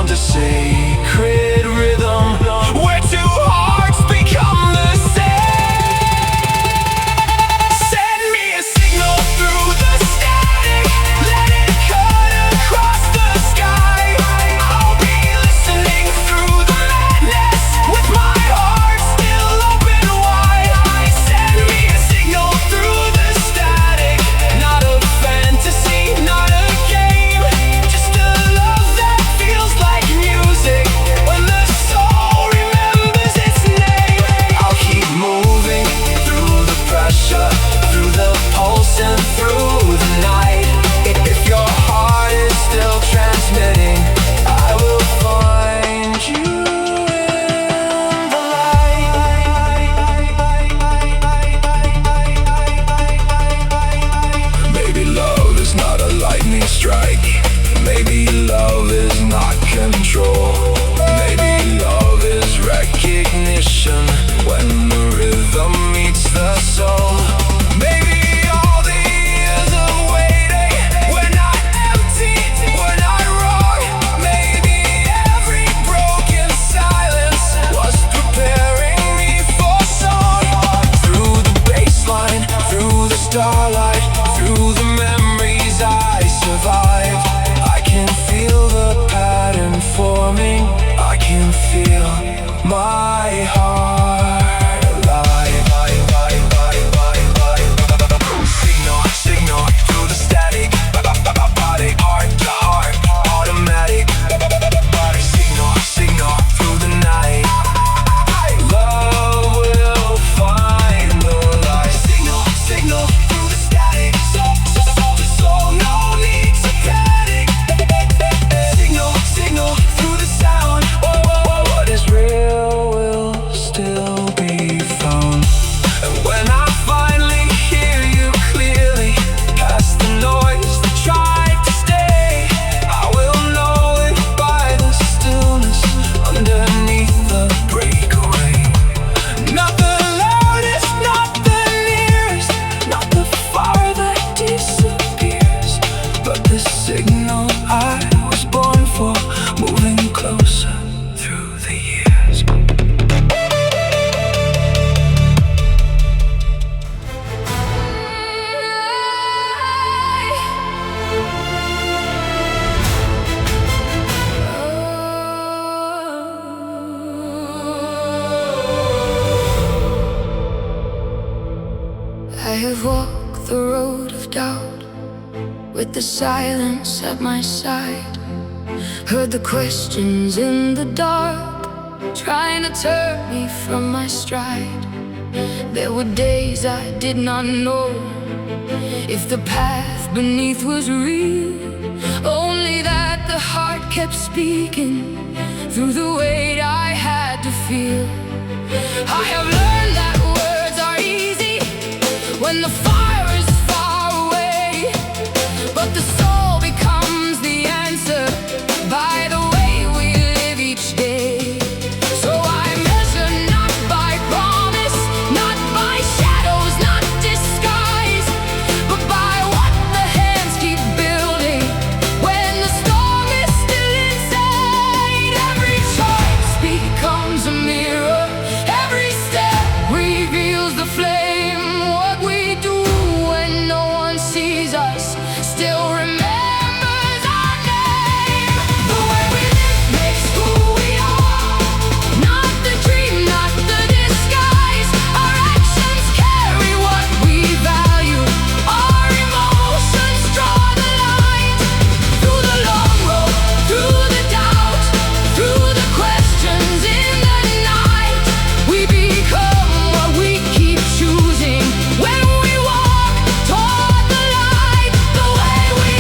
found a sacred rhythm where two hearts become the same. Send me a signal through the static, let it cut across the sky. I'll be listening through the madness with my heart still open wide. Send me a signal through the static, not a fantasy, not a game, just a love that feels like music when the soul remembers its name. I'll keep moving through the pressure, through the pulse and through the night. If your heart is still transmitting, I will find you in the light. Maybe love is not a lightning strike. Maybe love is not control. Maybe love is recognition when the rhythm meets the soul. Maybe all the years of waiting were not empty, were not wrong. Maybe every broken silence was preparing me for song. Through the baseline, through the starlight, through the memories I survived, I can feel the pattern forming. I can feel my heart alive. Signal, signal through the static, body, heart to heart, automatic. Signal, signal through the night. Love will find the light. Signal, signal through the static, soul to soul, no need to panic. Signal, signal through the sound. What is real will still be found. And when I finally hear you clearly, past the noise that tried to stay, I will know it by the stillness underneath the breakaway. Not the loudest, not the nearest, not the fire that disappears, but the signal I was born for, moving closer through the years. I have walked the road of doubt with the silence at my side. Heard the questions in the dark trying to turn me from my stride. There were days I did not know if the path beneath was real, only that the heart kept speaking through the weight I had to feel. I have learned that words are easy when the fire is far away, but the soul becomes the answer by the way we live each day. So I measure not by promise, not by shadows, not disguise, but by what the hands keep building when the storm is still inside. Every choice becomes a mirror, every step reveals the flame. What we do when no one sees us still remembers our name. The way we live makes who we are, not the dream, not the disguise. Our actions carry what we value, our emotions draw the line. Through the long road, through the doubt, through the questions in the night, we become what we keep choosing when we walk toward the light. The way we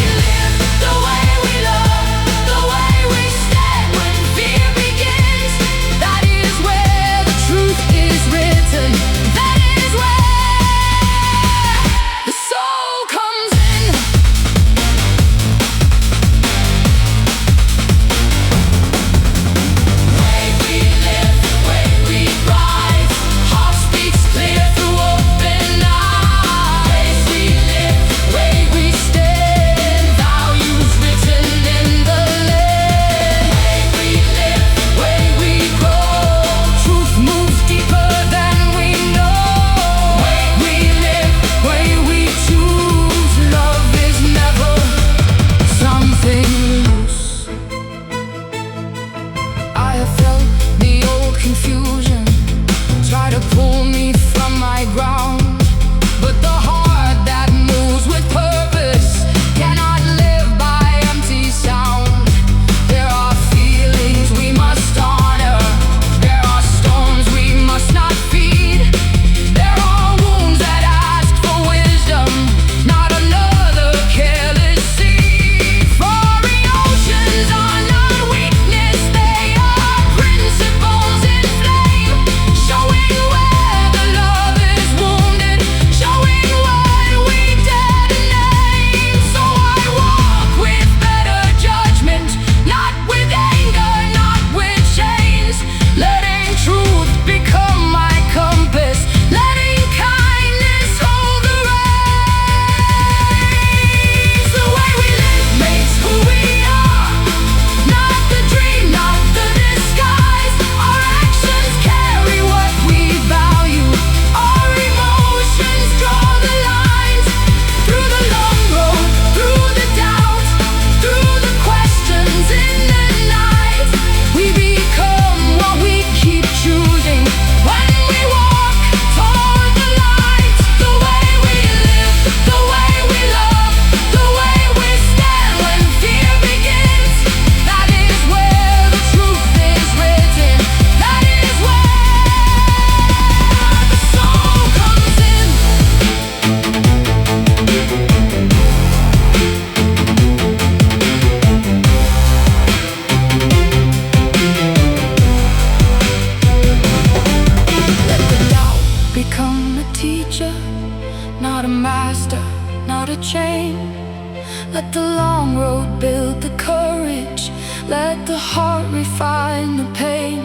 Let the long road build the courage. Let the heart refine the pain.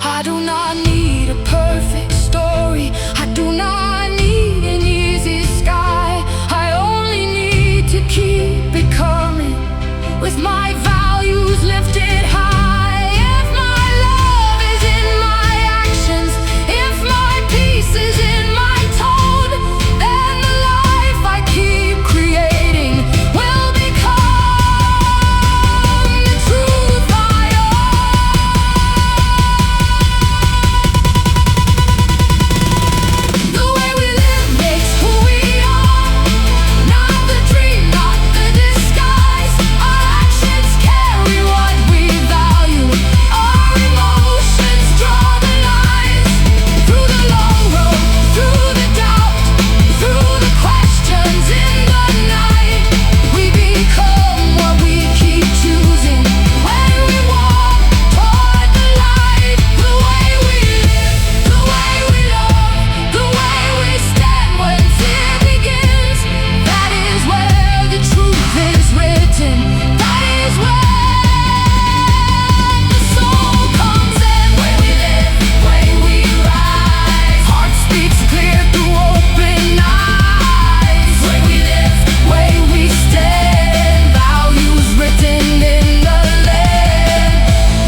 I do not need a perfect story. I do not need an easy sky. I only need to keep it coming, with my values lifted high. If my love is in my actions, if my peace is in my tone, then the life I keep creating will become the truth I own. The way we live makes who we are. Not the dream, not the disguise. Our actions carry what we value. Our emotions draw the lines. Through the long road, through the doubt, through the questions in the night, we become what we keep choosing. When we walk toward the light, the way we live, the way we love, the way we stand when fear begins, that is where the truth is written. That is where the soul comes in. Way we live, way we rise. Heart speaks clear through open eyes. Way we live, way we stand. Values written in the land.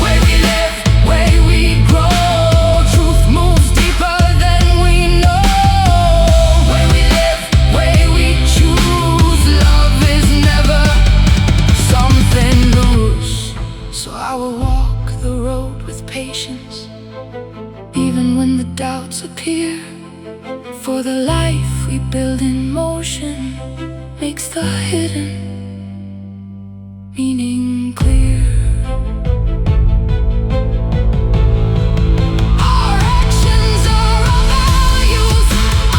Way we live, way we grow. Truth moves deeper than we know. Way we live, way we choose. Love is never something loose. So I will walk the road with patience, even when the doubts appear. For the life we build in motion makes the hidden meaning clear. Our actions are our values.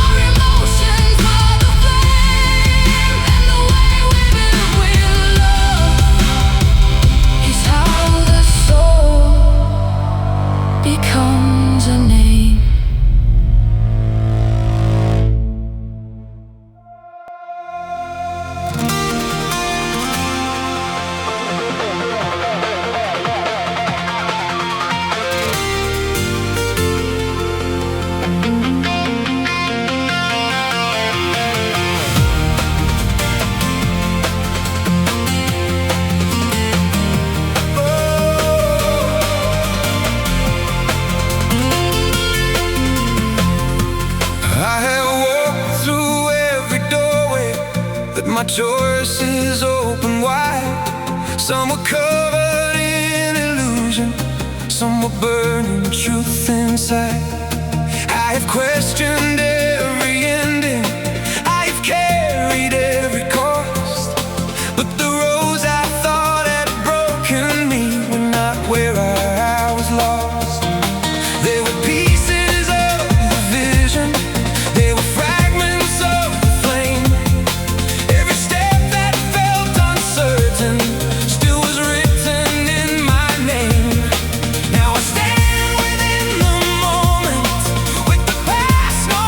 Our emotions are the flame. And the way we live with love is how the soul becomes a name. I have walked through every doorway that my choices open wide. Some were covered in illusion, some were burning truth inside. I have questioned every ending, I have carried every cost, but the roads I thought had broken me were not where I was lost. They were pieces of the vision, they were fragments of the flame. Every step that felt uncertain still was written in my name. Now I stand within the moment, with the past no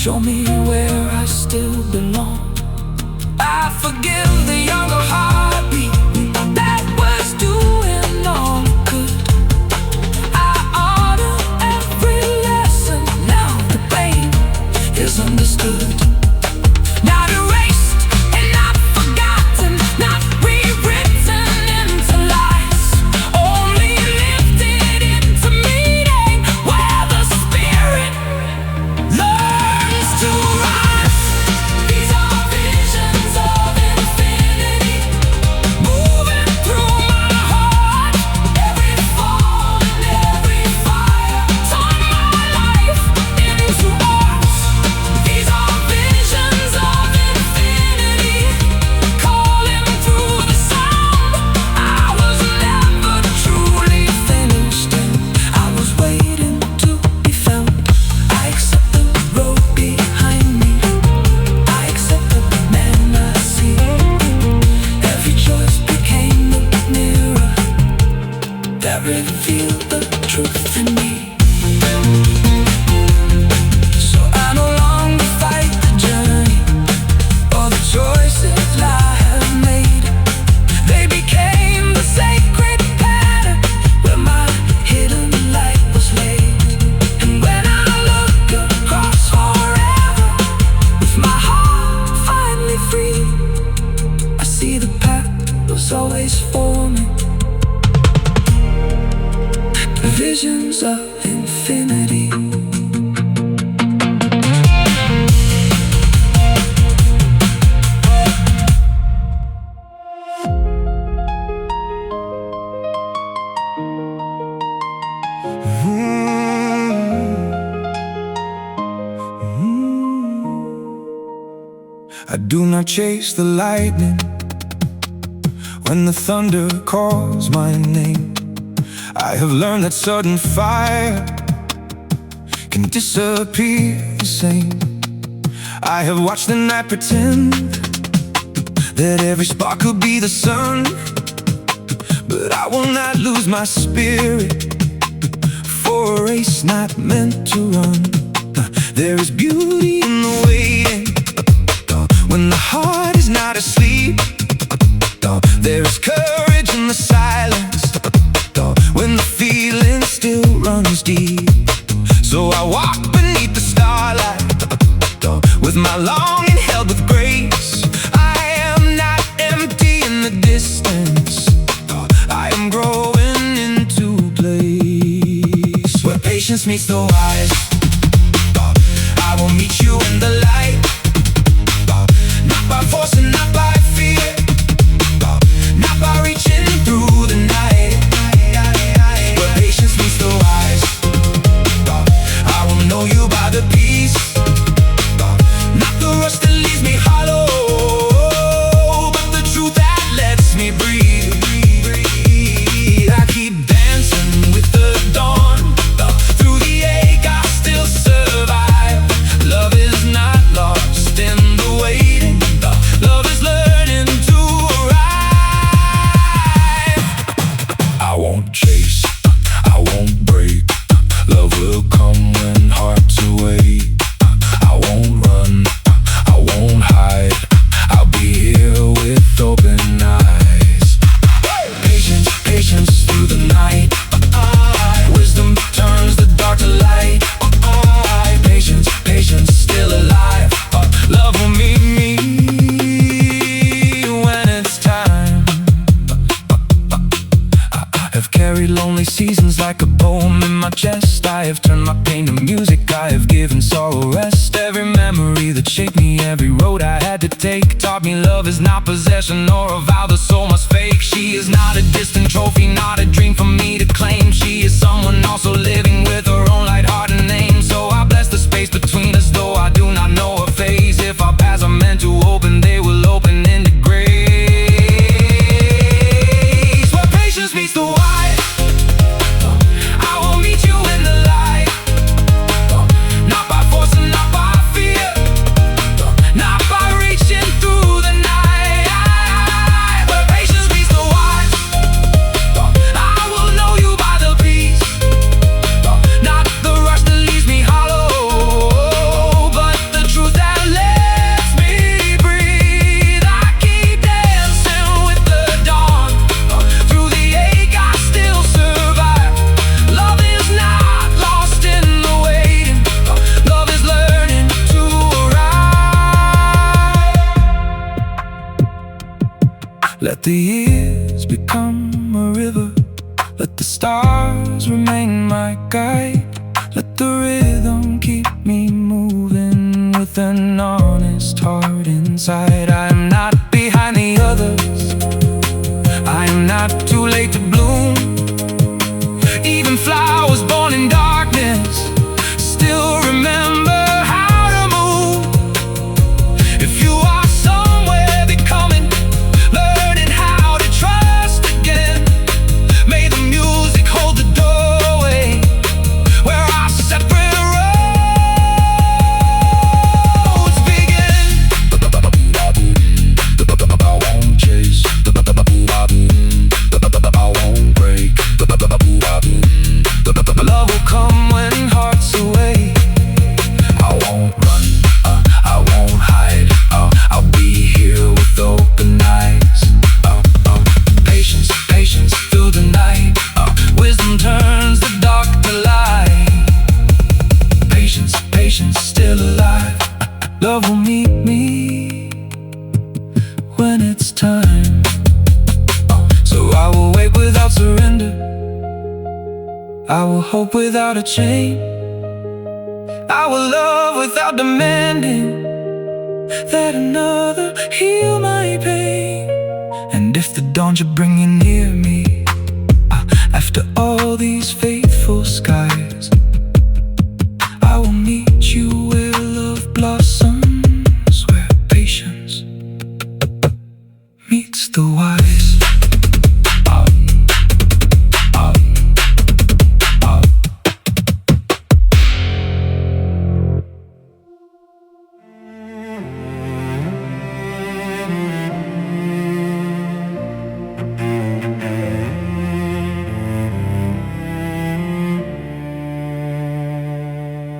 show me where I still belong. I forgive the younger heartbeat that was doing all it could. I honor every lesson, now the pain is understood. Not erased and not forgotten, not rewritten into lies, only lifted into meaning where the spirit learns to rise. These are visions of infinity, moving through my heart. Every fall and every fire turn my life into art. These are visions of infinity, calling through the sound. I was never truly finished, and I was waiting to be found. I accept the road behind me, I accept the man I see. Every choice became the mirror that revealed the truth in me. So I no longer fight the journey or the choices I have made. They became the sacred pattern where my hidden light was laid. And when I look across forever, with my heart finally free, I see the path was always forming. Visions of infinity. I do not chase the lightning when the thunder calls my name. I have learned that sudden fire can disappear the same. I have watched the night pretend that every spark could be the sun, but I will not lose my spirit for a race not meant to run. There is beauty in the waiting when the heart is not asleep. There is courage in the silence when the feeling still runs deep. So I walk beneath the starlight with my longing held with grace. I am not empty in the distance, I am growing into a place where patience meets the wise. I will meet you in the light, not by force and not by fear, not by reaching through the night. Where patience meets the wise, I will know you by the peace, not the rush that leaves me hollow, but the truth that lets me breathe. I keep dancing with the dawn, through the ache I still survive. Love is not lost in the waiting, love is learning to arrive. I won't chase, I won't break, love will come when hearts awake. I won't run, I won't hide, I'll be here with open eyes. Patience, patience through the night, wisdom turns the dark to light. Patience, patience still alive, love will meet me when it's time. I have carried lonely seasons like a poem in my chest. I have turned my pain to music, I have given sorrow rest. Every memory that shaped me, every road I had to take, taught me love is not possession or a vow the soul must fake. She is not a distant trophy, not a dream for me to claim. She is someone also living with her own light, heart and name. So I bless the space between us, though I do not know her face. If our paths are meant to open, they will open into grace. Where patience meets the wise, I will meet you in the light, not by force and not by fear, not by reaching through the night. Where patience meets the wise, I will know you by the peace, not the rush that leaves me Let the years become a river. Let the stars remain my guide. Let the rhythm keep me moving with an honest heart inside. I am not behind the others. I am not too late to bloom. Even flowers born in darkness still remember how to move. If you are somewhere becoming, learning how to trust again, may the music hold the doorway where our separate roads begin. I won't chase, I won't break. Love will come when hearts away. I won't run, I won't hide. I'll be here with open eyes. Patience, patience, through the night. Wisdom turns the dark to light. Patience, patience, still alive. Love will meet me when it's time. So I will wait without surrender. I will hope without a chain. I will love without demanding that another heal my pain. And if the dawn should bring you near me, after all these faithful skies, I will meet you where love blossoms, where patience meets the wise.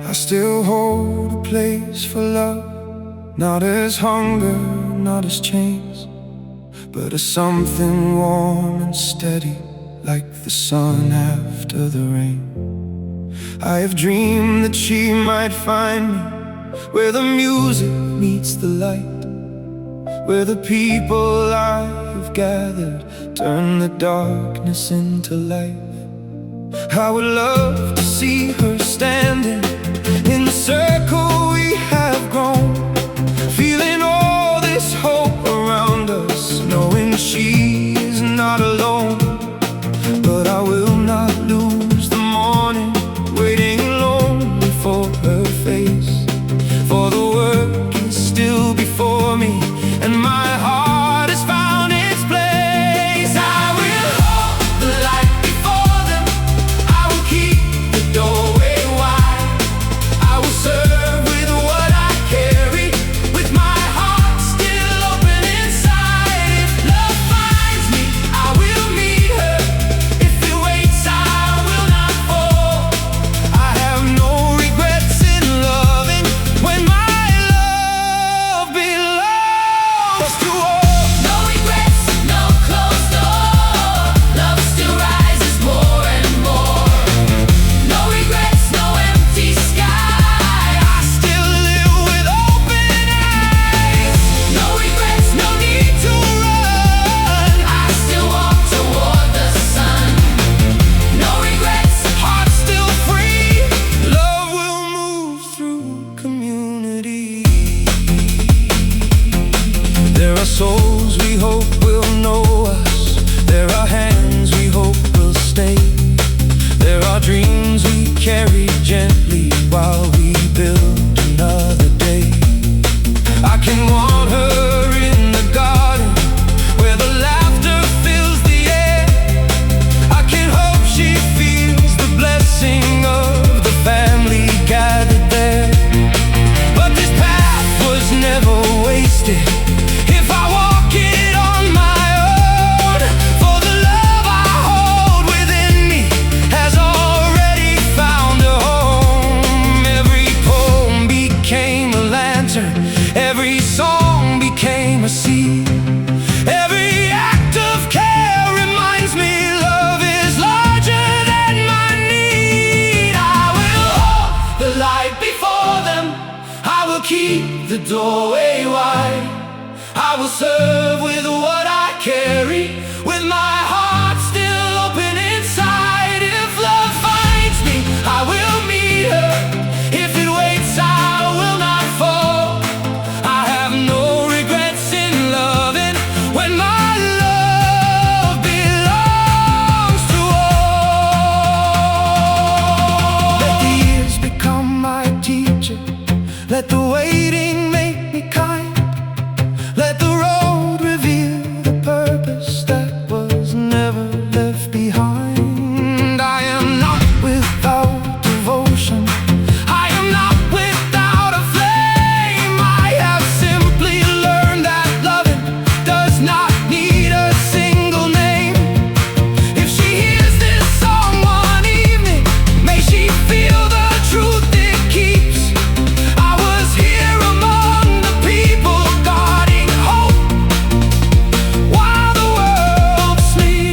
I still hold a place for love, not as hunger, not as chains, but as something warm and steady, like the sun after the rain. I have dreamed that she might find me where the music meets the light, where the people I have gathered turn the darkness into life. I would love to see her standing in the circle we have grown, feeling all this hope around us, knowing she is not alone. But I will not lose the morning, waiting lonely for her face, for the work is still before me, and my heart has found its place. I will hold the light before them. I will keep the doorway wide. I will serve with what I carry, with my heart still open inside. If love finds me, I will meet her. If it waits, I will not fall. I have no regrets in loving when my love belongs to all. No regrets, no closed door. Love still rises more and more. No regrets, no empty sky. I still live with open eyes. No regrets, no need to run. I still walk toward the sun. No regrets, Heart still free. Love will move through community. There are souls we hope will know us. There are hands we hope will stay. There are dreams we carry gently while we build another day. I can want her in the garden where the laughter fills the air. I can hope she feels the blessing of the family gathered there. But this path was never wasted if I walk it on my own. For the love I hold within me has already found a home. Every poem became a lantern, every song became a seed. Every act of care reminds me love is larger than my need. I will hold the light before them. I will keep the doorway wide. I will serve with what I carry, with my heart still open inside. If love finds me, I will meet her. If it waits, I will not fall. I have no regrets in loving when my love belongs to all. Let the years become my teacher. Let the waiting make me kind. Let the road reveal the purpose that was never left behind. I am not without devotion. I am not without a flame. I have simply learned that loving does not need a single name. If she hears this song one evening, may she feel the truth it keeps. I was here among the people, guarding hope while the world sleeps.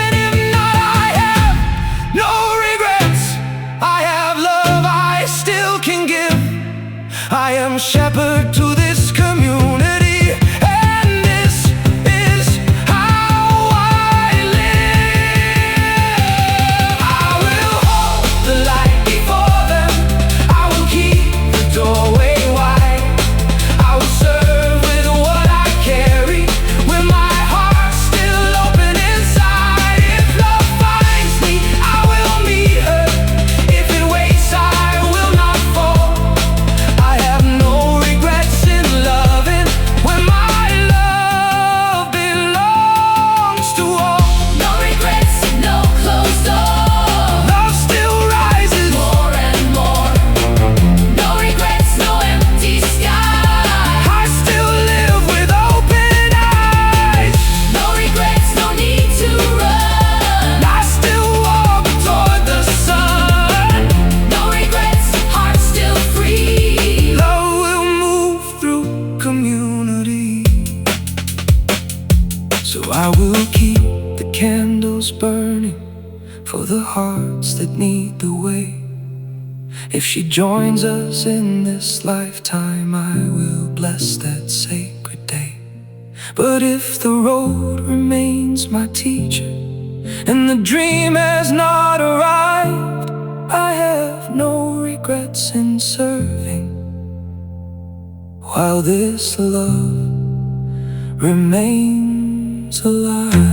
And if not, I have no regrets. I have love I still can give. I am shepherd to this community, and this is how I live. I will hold the light before them. I will keep the doorway wide. I will serve with what I carry, with my heart still open inside. If love finds me, I will meet her. If it waits, I will not fall. I have no regrets in loving when my love belongs to all. No regrets, no closed doors. Love still rises. More and more. No regrets, no empty sky. I still live with open eyes. No regrets, no need to run. I still walk toward the sun. No regrets, heart still free. Love will move through community. So I will keep the candles burning for the hearts that need the way. If she joins us in this lifetime, I will bless that sacred day. But if the road remains my teacher and the dream has not arrived, I have no regrets in serving while this love remains alive.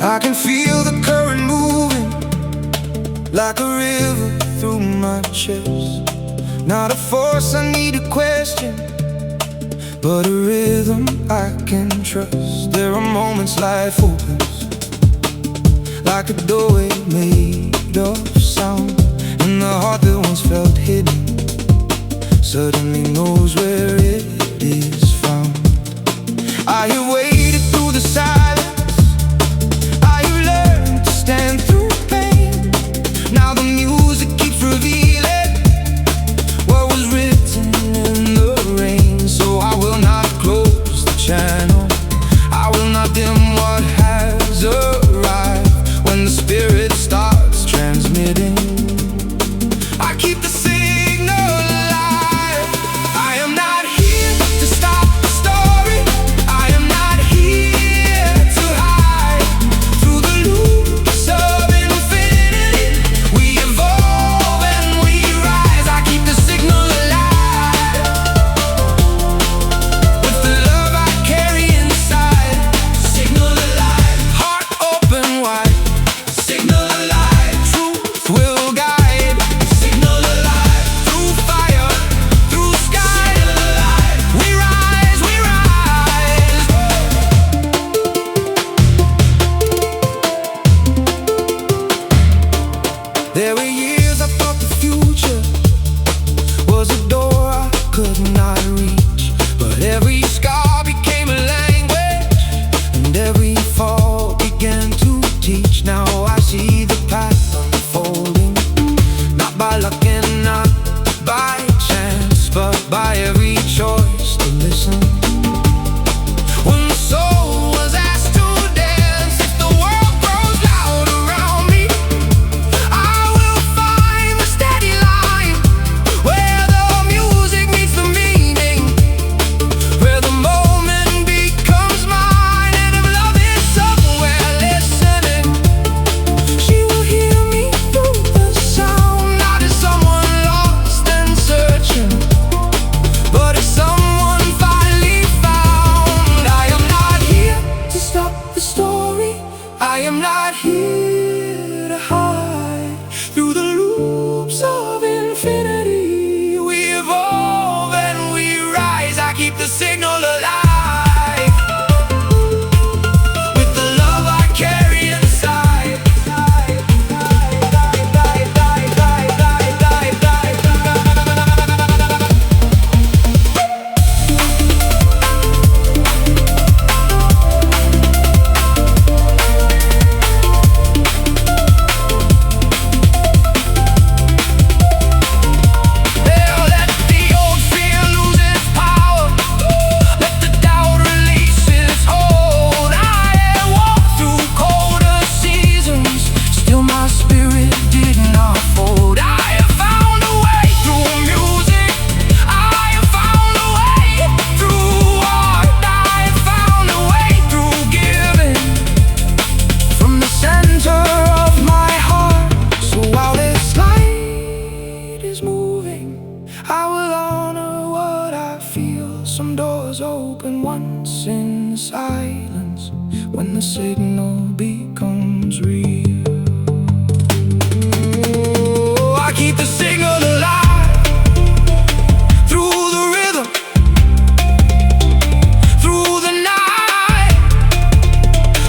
I can feel the current moving like a river through my chest. Not a force I need to question, but a rhythm I can trust. There are moments life opens like a doorway made of sound, and the heart that once felt hidden suddenly knows where it is found. I have waited through the silence. Stand through pain. Now the music keeps revealing what was written in the rain. So I will not close the channel. I will not dim what has arrived. When the spirit starts transmitting, I keep the signal alive. I am not here to stop the story. I am not here to hide through the loops of infinity. We evolve and we rise. I keep the signal alive with the love I carry inside. Signal alive, heart open wide. Signal alive, truth will guide. Signal alive, through fire, through sky. Signal alive, we rise, we rise. There were years I thought the future was a door signal becomes real. Oh, I keep the signal alive through the rhythm, through the night.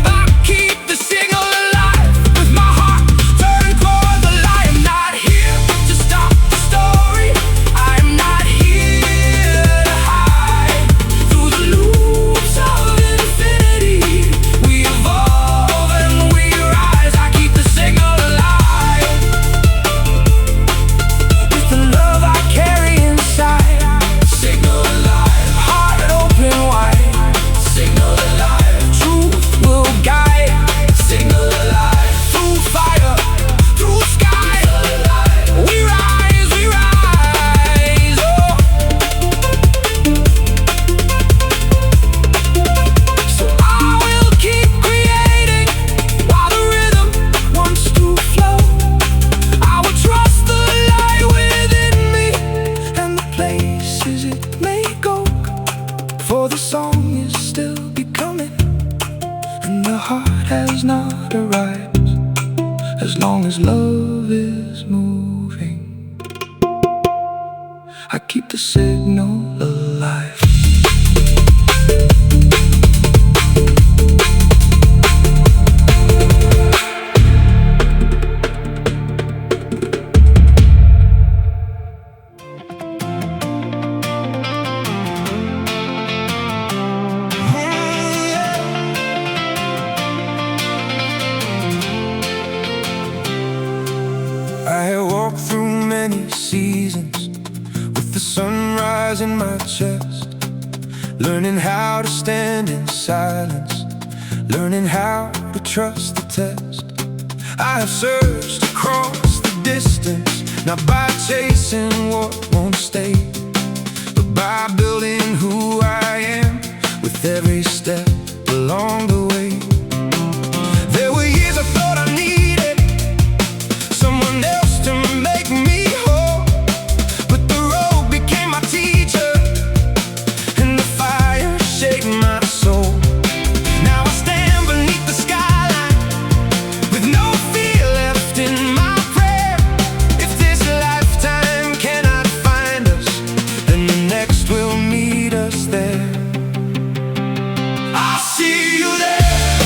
I keep the signal alive with my heart turned toward the light. I'm not here to stop the story. I'm not here to hide. Through the loops of infinity, we evolve and we rise. I keep the signal alive with the love I carry inside. Signal alive, heart open wide. Signal alive, truth will guide. Signal alive, through fire, through sky. We rise, we rise. Oh, so I will keep creating while the rhythm wants to flow. I will trust the light within me and the places it may go. For the song is still becoming, and the heart has not arrived. As long as love is moving, I keep the signal alive. I have walked through many seasons with the sunrise in my chest, learning how to stand in silence, learning how to trust the test. I have searched across the distance, not by chasing what won't stay, but by building who I am with every step along the way. There were years I thought I needed someone else to make me whole, but the road became my teacher and the fire shaped my soul. Now I stand beneath the skyline with no fear left in my prayer. If this lifetime cannot find us, then the next will meet us there. I'll see you there.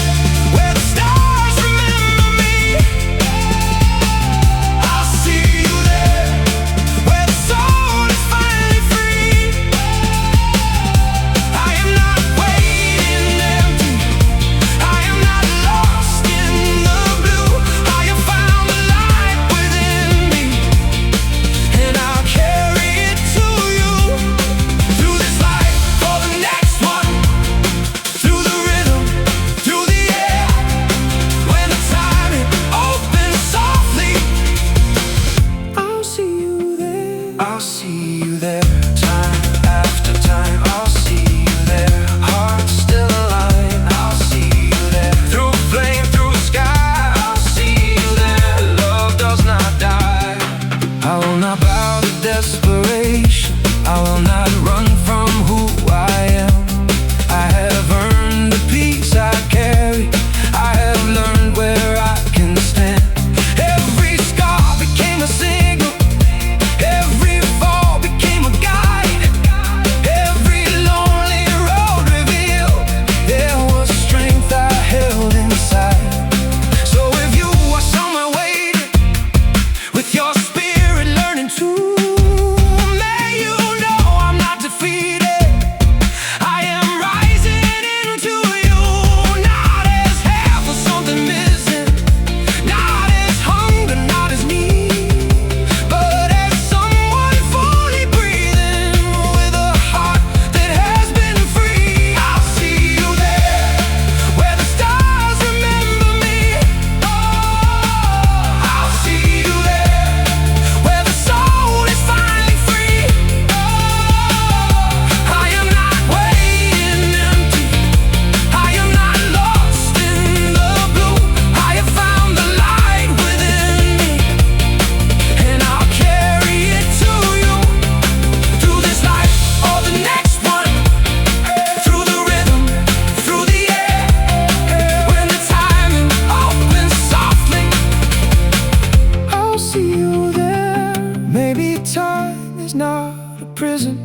see you there. Maybe time is not a prison.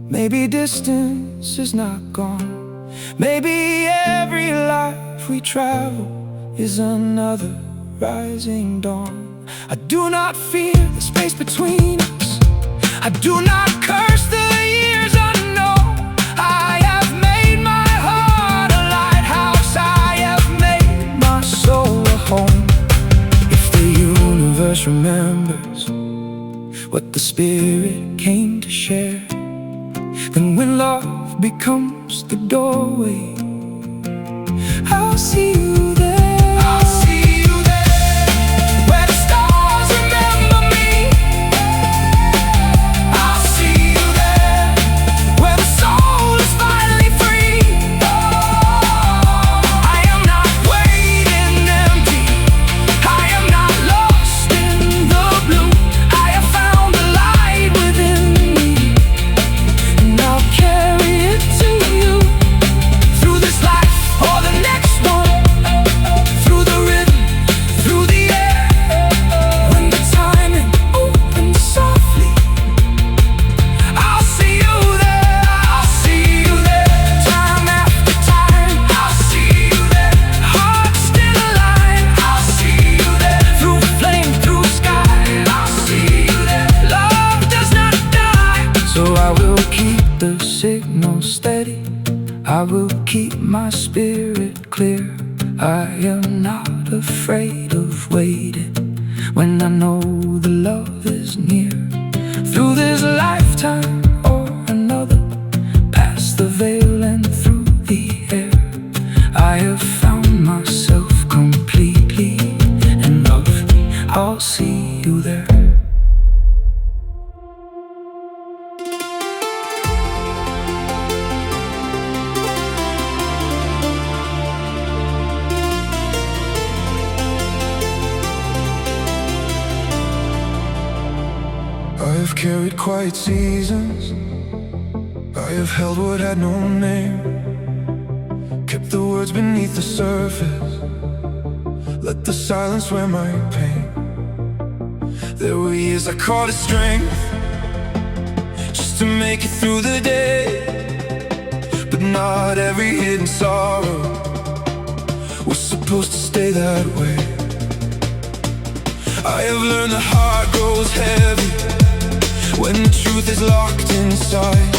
Maybe distance is not gone. Maybe every life we travel is another rising dawn. I do not fear the space between us. I do not curse the years unknown. I have made my heart a lighthouse. I have made my soul a home. If the universe remembers what the spirit came to share, then when love becomes the doorway, I'll see you there. I'll see you there, where the stars remember me. I'll see you there, where the soul is finally free. I am not waiting empty. I am not lost in the blue. I have found the light within me, and I'll carry it to you, through this life or the next one, through the rhythm, through the air. When the timing opens softly, I'll see you there. I'll see you there, time after time. I'll see you there, heart still alive. I'll see you there, through flame, through sky. I'll see you there, love does not die. So I will keep the signal steady. I will keep my spirit clear. I am not afraid of waiting when I know the love is near. Through this lifetime or another, past the veil and through the air, I have found myself completely, and love, I'll see you there. I have carried quiet seasons. I have held what had no name, kept the words beneath the surface, let the silence wear my pain. There were years I called it strength, just to make it through the day. But not every hidden sorrow was supposed to stay that way. I have learned the heart grows heavy when the truth is locked inside,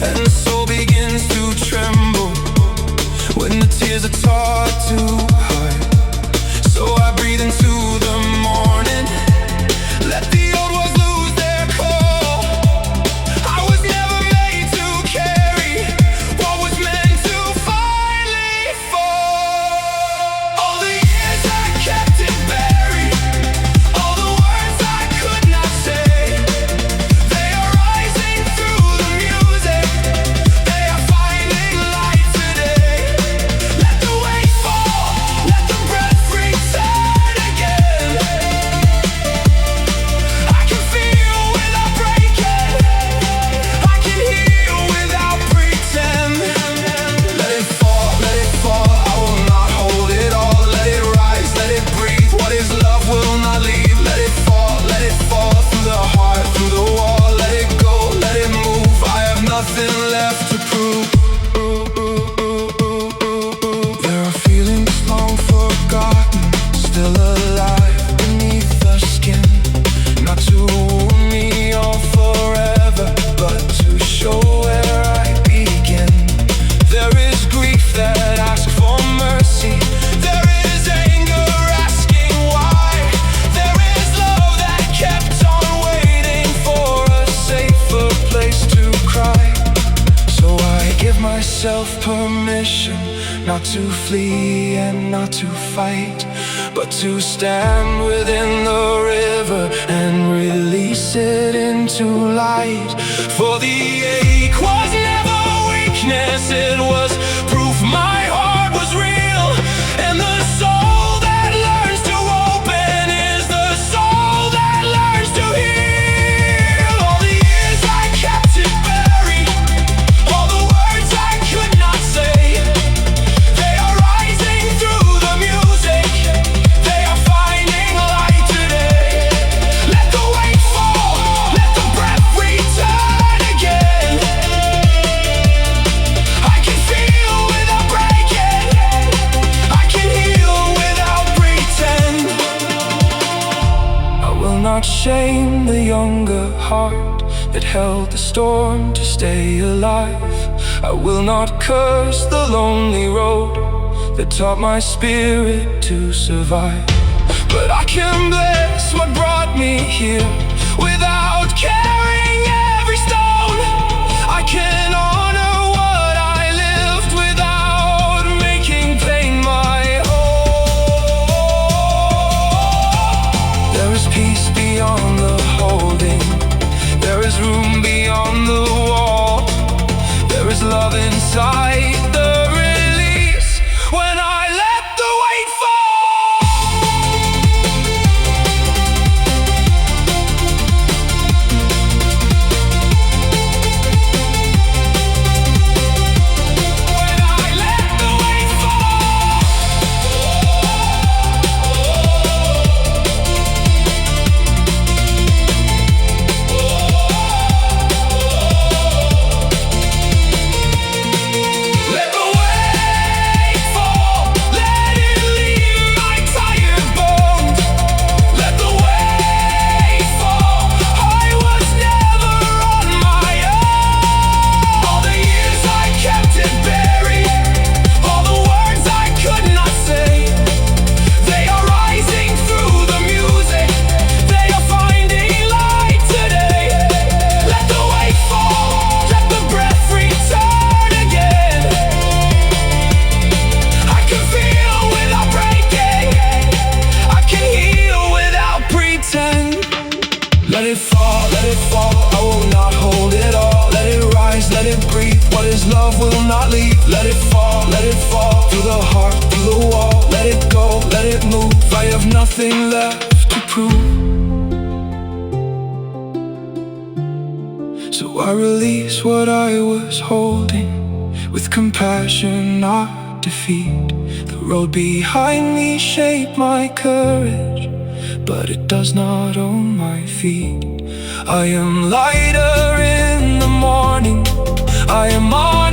and the soul begins to tremble when the tears are taught to hide. So I breathe into the morning, let the old ones lose their call. I was never made to carry what was meant to finally fall. All the years I kept it buried, all the words I could not say, they are rising through the music, they are finding light today. Let the weight fall, let the breath return again. I can feel without breaking, I can heal without pretend. Let it fall, I will not hold it all. Let it rise, let it breathe, what is love will not leave. Let it fall through the heart, through the wall. Let it go, let it move, I have nothing left to prove. There are feelings long forgotten, still alive beneath the skin, not to wound me all forever, but to show where I begin. There is grief that asks for mercy, there is anger asking why, there is love that kept on waiting for a safer place to cry. So I give myself permission not to flee and not to fight, but to stand within the river and release it into light. For the ache was never weakness, it was proof my heart was real, and the soul that learns to open is the soul that learns to heal. All the years I kept it buried, all the words I could not say, they are rising through the music, they are finding light not shame the younger heart that held the storm to stay alive. I will not curse the lonely road that taught my spirit to survive. But I can bless what brought me here without carrying every stone. I can honor what I lived without making pain my home. There is peace beyond the holding. There is room beyond the wall. There is love inside the release when I let the weight fall. When I let the weight fall. Let the weight fall, let it leave my tired bones. Let the weight fall, I was never on my own. All the years I kept it buried, all the words I could not say, they are rising through the music, they are finding light today. Let the weight fall, let the breath return again. I can feel without breaking, I can heal without pretend. Let it fall, I will not hold it all. Let it rise, let it breathe, what is love will not leave. Let it fall, through the heart, through the wall. Let it go, let it move, I have nothing left to prove. So I release what I was holding, with compassion, not defeat. The road behind me shaped my courage, but it does not own my feet. I am lighter in the morning, I am on